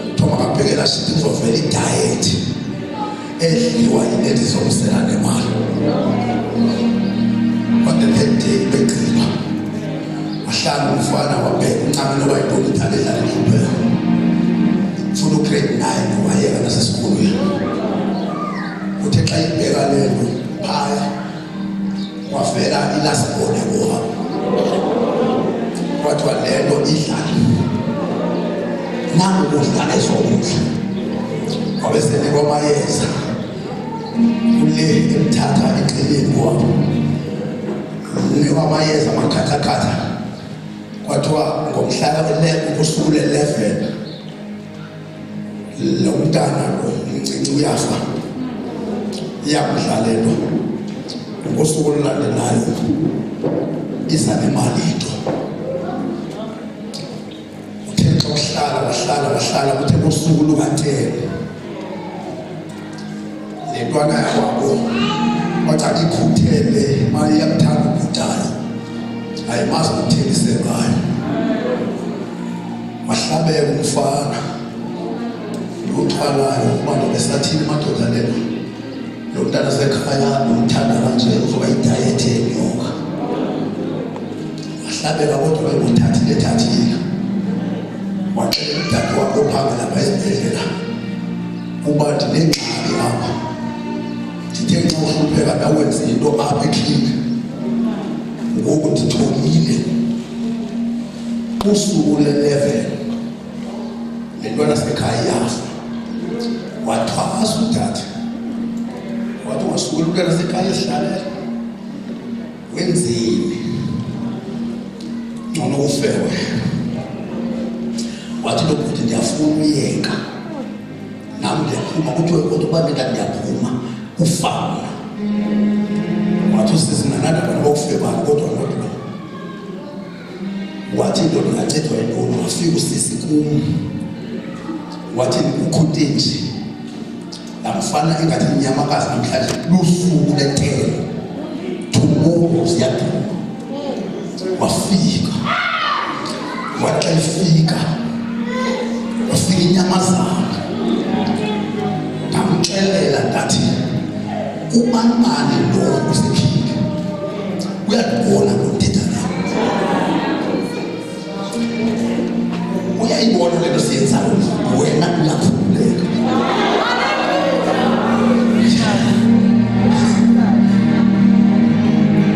kuthiwa makabheke lashiti kuzovela idayethi edliwa yileli zomsela nemali. On the third day begqiba wahlala umfana wabheka uncane noba yintoni ithanda edlala enhlupheka funa ugrade 9 wayeka nasesikolweni. Uthe xa ibheka lento phaya wavela ilasibone kuha kwathiwa lento idlala nangu kudla ezokudla wabesenikwa amayeza kule emthatha eceleni kwabo unikwa amayeza amakhathakhatha kwathiwa ngomhla kusuku le-11 lo mntana lo mncinci uyafa iyakudla lento. Ngosuku olulandelayo iza nemali into. Uthe xa wahlala kuthe ngosuku luka-10 le ntwana yakwabo wathi ikhuthele imali yakuthanda ubhutala ayimazi ukuthengise ngayo. Wahlabeka umfana uthwalayo uba nobesathini madoda lelo lo mntana sekhaya umthanda kanje uzoba idayethi yenyoka. Wahlabeka kodwa benguthathile waxela umdade wakho phambi lapha esibhedlela uba ndinengxaki apha ndithe xa uhlupheka nawenze into apha ekhini ngoku nditholile usuku le-11 le ntwana sekhaya yafa. Wathwasa udade wathi ungasuke umntwana sekhaya esihlalela wenzeni ngcono ufe wena. Wathi lo bhuti ndiyafuna uyeka nami ndiyaphuma kuthiwe kodwa uba mina ndiyaphuma ufana. Wathi usizinganandaba noba kufe bani kodwa nodwa wathi into ndingancedwa yintoni. Wafika usisi kum wathi ukhutenji lamfana ingathi inyamakazi namhlanje lusuku le-10 tomorrow ziyaduma. Wafika wathi xa ifika wafika inyamazana ndamxelela ndathi ubanibani lo usekhile uyadibona lo mthetha nayo uyayibona lento siyenzayo wena uyakhululeka.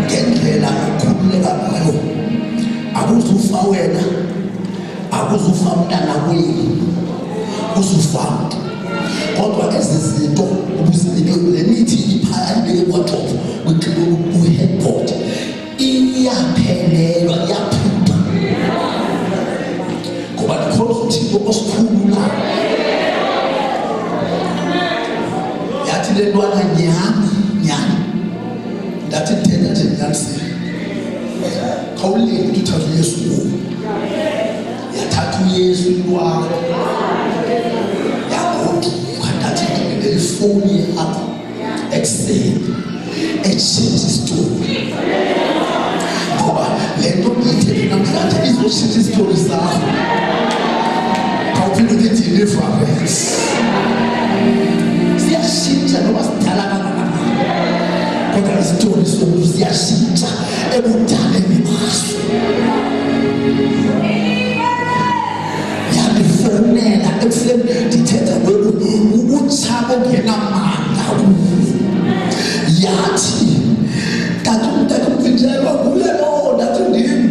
Ngendlela ufa wena akuzufa mntana kwenu uzufa kodwa ezizinto ubusinike lemithi iphaya ibeke kwaThoko ku-headboard iyaphelelwa iyaphupha ngoba likhona uThixo osikhulu la yathi le ntwana nyani ndathi thena nje nyanisile khawulele uthatha uYesu kuwo yathatha uYesu intwana yagoduka le phone yakho ekuseni echange story ngoba lento ngithe namhlanje izoshintsha story zakho kawuphinde uthi deliverance siyashintsha noma sidala kangakanani kodwa istory somuntu siyashintsha ebudaleni baso yabifonela ekuseni ndithetha ubuthabo ngenamandla yathi tatumvinjelwa kule lo ndathi ndini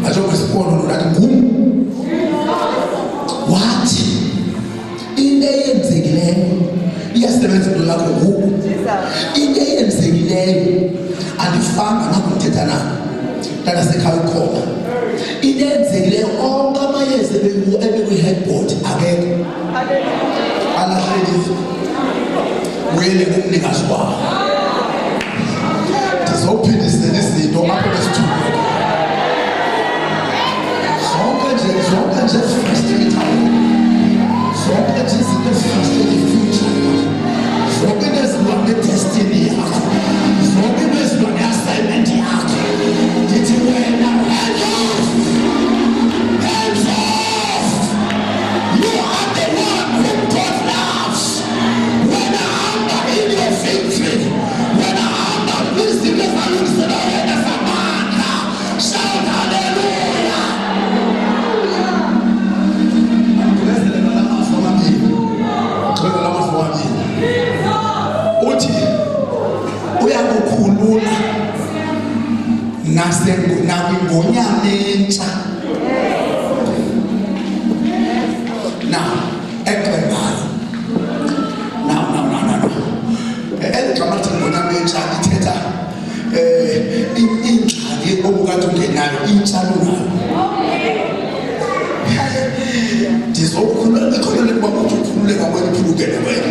ajobe sibona ndathi ngum wathi into eyenzekileyo iyasebenza into lakho ngoku into eyenzekileyo andifanga nakuthetha na tata sekhaya ukhona into eyenzekileyo onke amayeza ebekwi-headboard akekho alahlekile wele kumnikazi wawo ndizophindisela izinto apho besithuka zonke nje ezifrustratayo zonke nje izinto ezifrustrate i-future zonke into ezilwa ne-destiny yakho zonke into ezilwa ne-assignment yakho ndithi wena hands off you are the one who God loves when I'm in your victory when I'm wisdom esalungisela wena samandla shout hallelujah uthi uyakukhulula nakwingonyama entsha now ekwengayo eligama lithi ngonyama entsha lithetha ingxaki obukade ungenayo intshalo nayo ndizokhulula ikhonele kuba uthi ukhululeka kwena iphulukele wena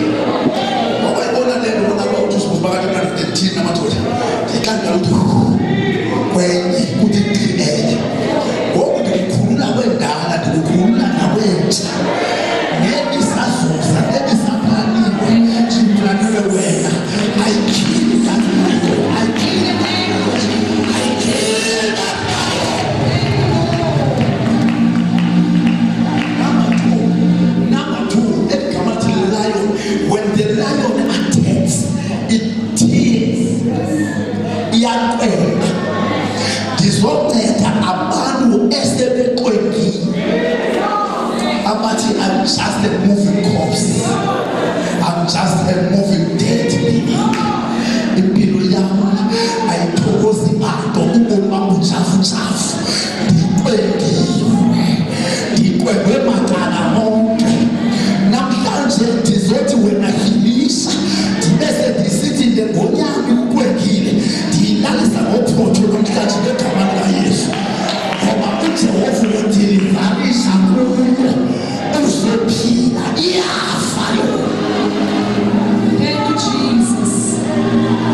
ngoba ibona le nto bona uthi usibakade na-13 amadoda ndikandala uthi kwenye kuthi qinele ngoku ndikukhulula kwendala ndikukhulula nakwentsha nebisazuza nebisaphalaniwe ndiplanele wena ayikhili kazimayo ayikhili when the lion attacks, it tears. Iyakwenda. Ndizonceda abantu esebeqwengile. Abathi I'm just a moving corpse. I'm just a moving dead being. Impilo yami ayithokozi bantu ubomi bami bujafujafu. Ndikwengwe macala onke. Namhlanje ndizothi wena hilisha ndibese ndisithi ngonyami ukwengile ndiyilalisa ngophotho namhlanje ngegama likaYesu ngoba uJehova undilivarisha kuyo uzophila iyafa yo. Thank you Jesus,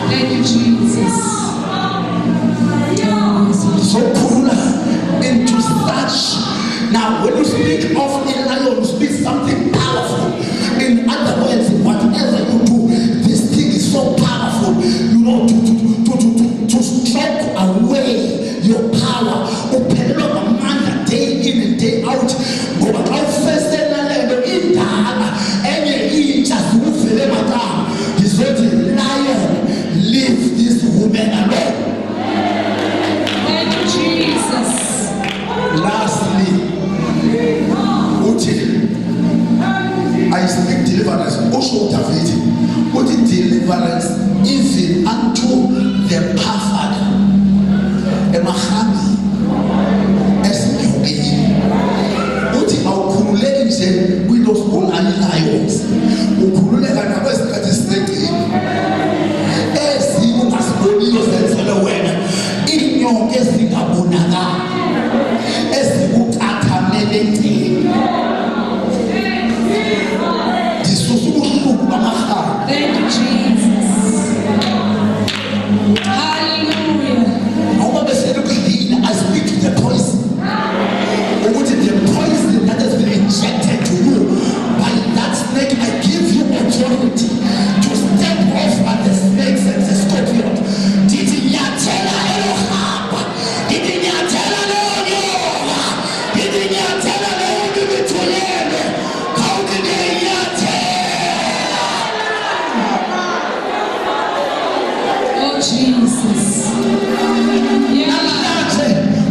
thank you Jesus. So pull into such. Now when you speak of a lion, you speak something powerful. In other words, whatever you do, this thing is so powerful, you know, to strike away your power. Uphelelwa ngamandla day in and day out. Ngoba xa ufesela lento indala enye intsha zikuvele emagama ndizothi lion, leave this woman alone. Thank you Jesus. Lastly, I speak deliverance. Also, David, put it deliverance even unto the perfect. Emahami, ezingabonakali ezikucathamelekile disusa ubuhlungu bamahamba. Thank you, Jesus. Hallelujah. Ngoba beselukudlina, I speak to the poison. Ukuthi the poison that has been injected to you by that snake, I give you authority to step over the snakes and the scorpion. Dithi nyathela elohamba, dithi nyathela leonyoka, dithi nyathela leonibithulele, khawuthi nyathela. Oh, Jesus. Yeah. Namhlanje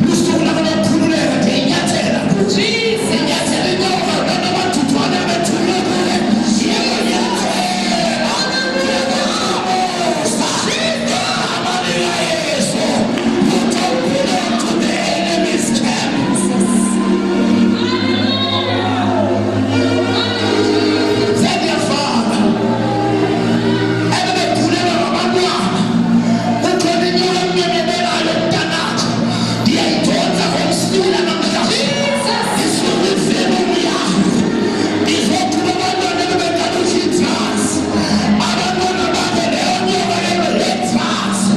lusuku lakho lokukhululeka nje inyathela. Jesus. Inyathela inyoka namathutwana bethulekile. Yebo nyathela. Yesu. You don't belong to the enemy's camp. Sengiyafana. Ebebegulelwa ngabantwana. Ukhona inyoka emnyemebelayo mntanakho. Ndiyayidonsa ngomsila namhlanje. Isuka ivenom yakho. Izoqhuba abantwana bebekade ushintshasi. Abantwana bakho leyo nyoka leyo lethasi.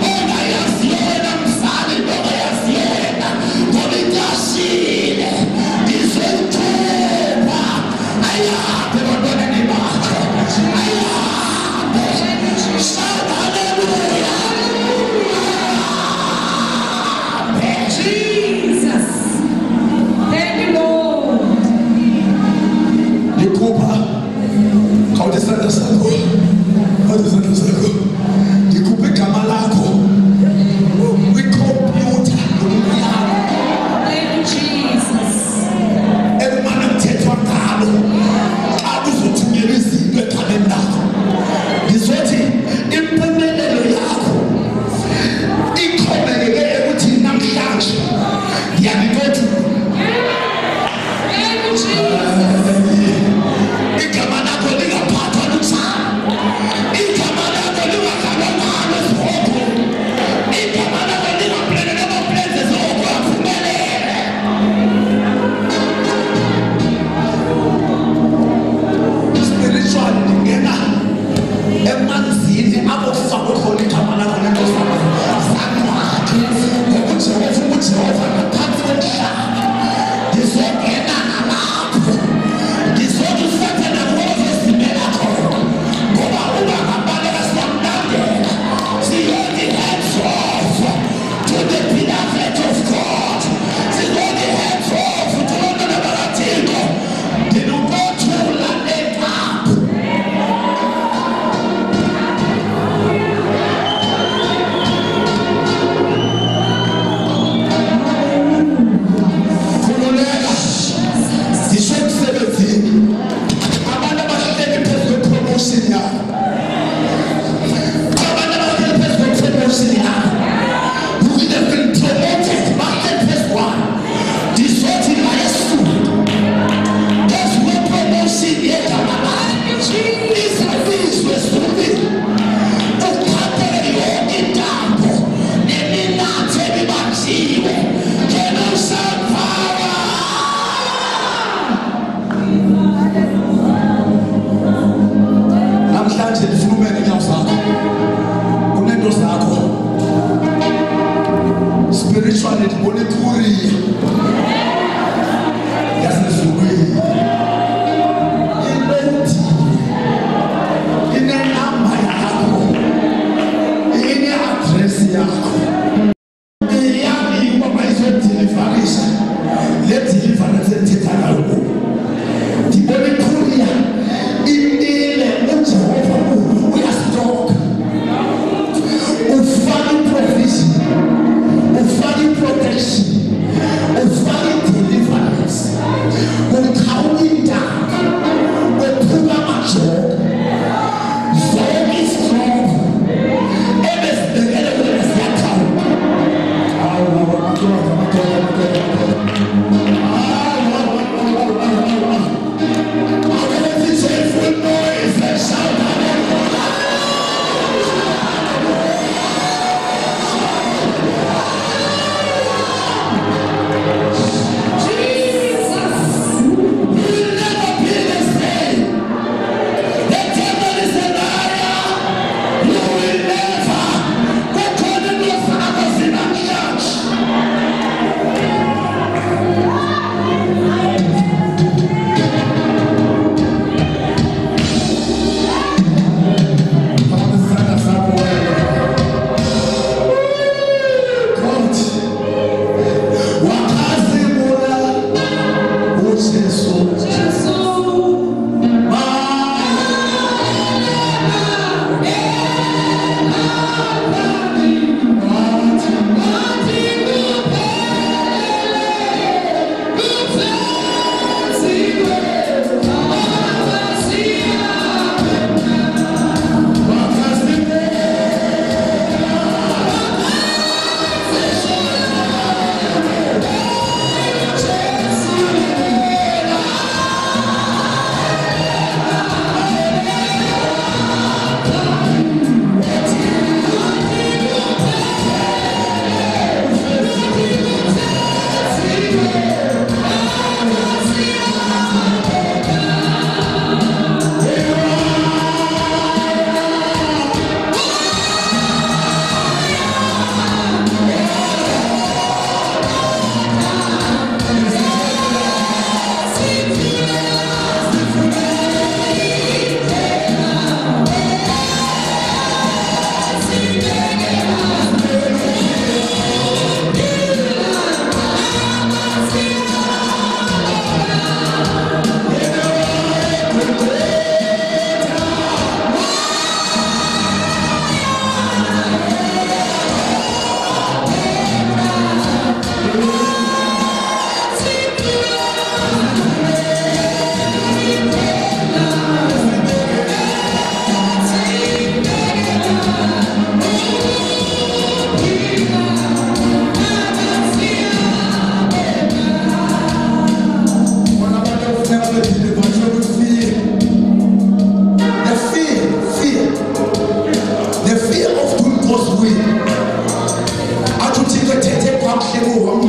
Ongayaziyo wena mzali nongayaziyo wena. Ngoba ityashile. Izoyithupa. Ayabe ebantwaneni bakho. Ayabe. Shout hallelujah. Jesus. Thank you, Lord. Ndikhupha khawuthi isandla sakho, khawuthi isandla sakho, ndikhupha igama lakho kwikhompyutha yomnyama Thank you, Jesus. ekumane kuthethwa ngalo xa kuzothunyelwa izinto egameni lakho. Ndizothi impumelelo yakho ixhomekeke ekuthini namhlanje ndiyalinothi Thank you, Jesus. igama lakho lingaphathwa luthando, igama lakho lingadlalwa ngalo ezihoko, igama lakho lingaphelele amaplans ezihoko aphumelele. Spiritual lingena emanzini abokufakwe khona igama lakho lento zancwadi ngokujehova ngaphansi komhlaba. Ngizongena nalapho, ngizothi usethe nakuwo ezimela khona, ngoba ungangabaleka siyamlandela. Siyoni hands off to the beloved of God. Siyoni hands off to abantwana bakaThixo. Ndinompothula enkapho. Khululeka. Ngisho emsebenzini. Abantu abahleli phezu kwe-promotion yakho. Abantu abahleli phezu kwe-promotion yakho. You will have been promoted. Bahleli phezu kwayo. Ndizothi mayesuka. Phezu kwe-promotion yegama lakho. Izabizwe zibili. Ukhaphele yonke intambo neminathe ebibanjiwe. Genocide power. Namhlanje ndifuna umele inyawo zakho. Kunento zakho. Spiritually ndibona ikhuriya. Yasezulwini. Inendile. Inenamba yakho. Ine-address yakho. Iyami ngoba izodilivarisa. Le deliverance ethetha ngayo kuwe. Ndibona ikhuriya. Imile uJehova uyasitoka. Ufaka i-provision. Ufaka i-protection. Ufaka i-deliverance. Ukhawula intaka. Wephuka amajoka. Zonke izitrongo ebezibekele wena ziyakhawula.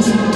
Ghost.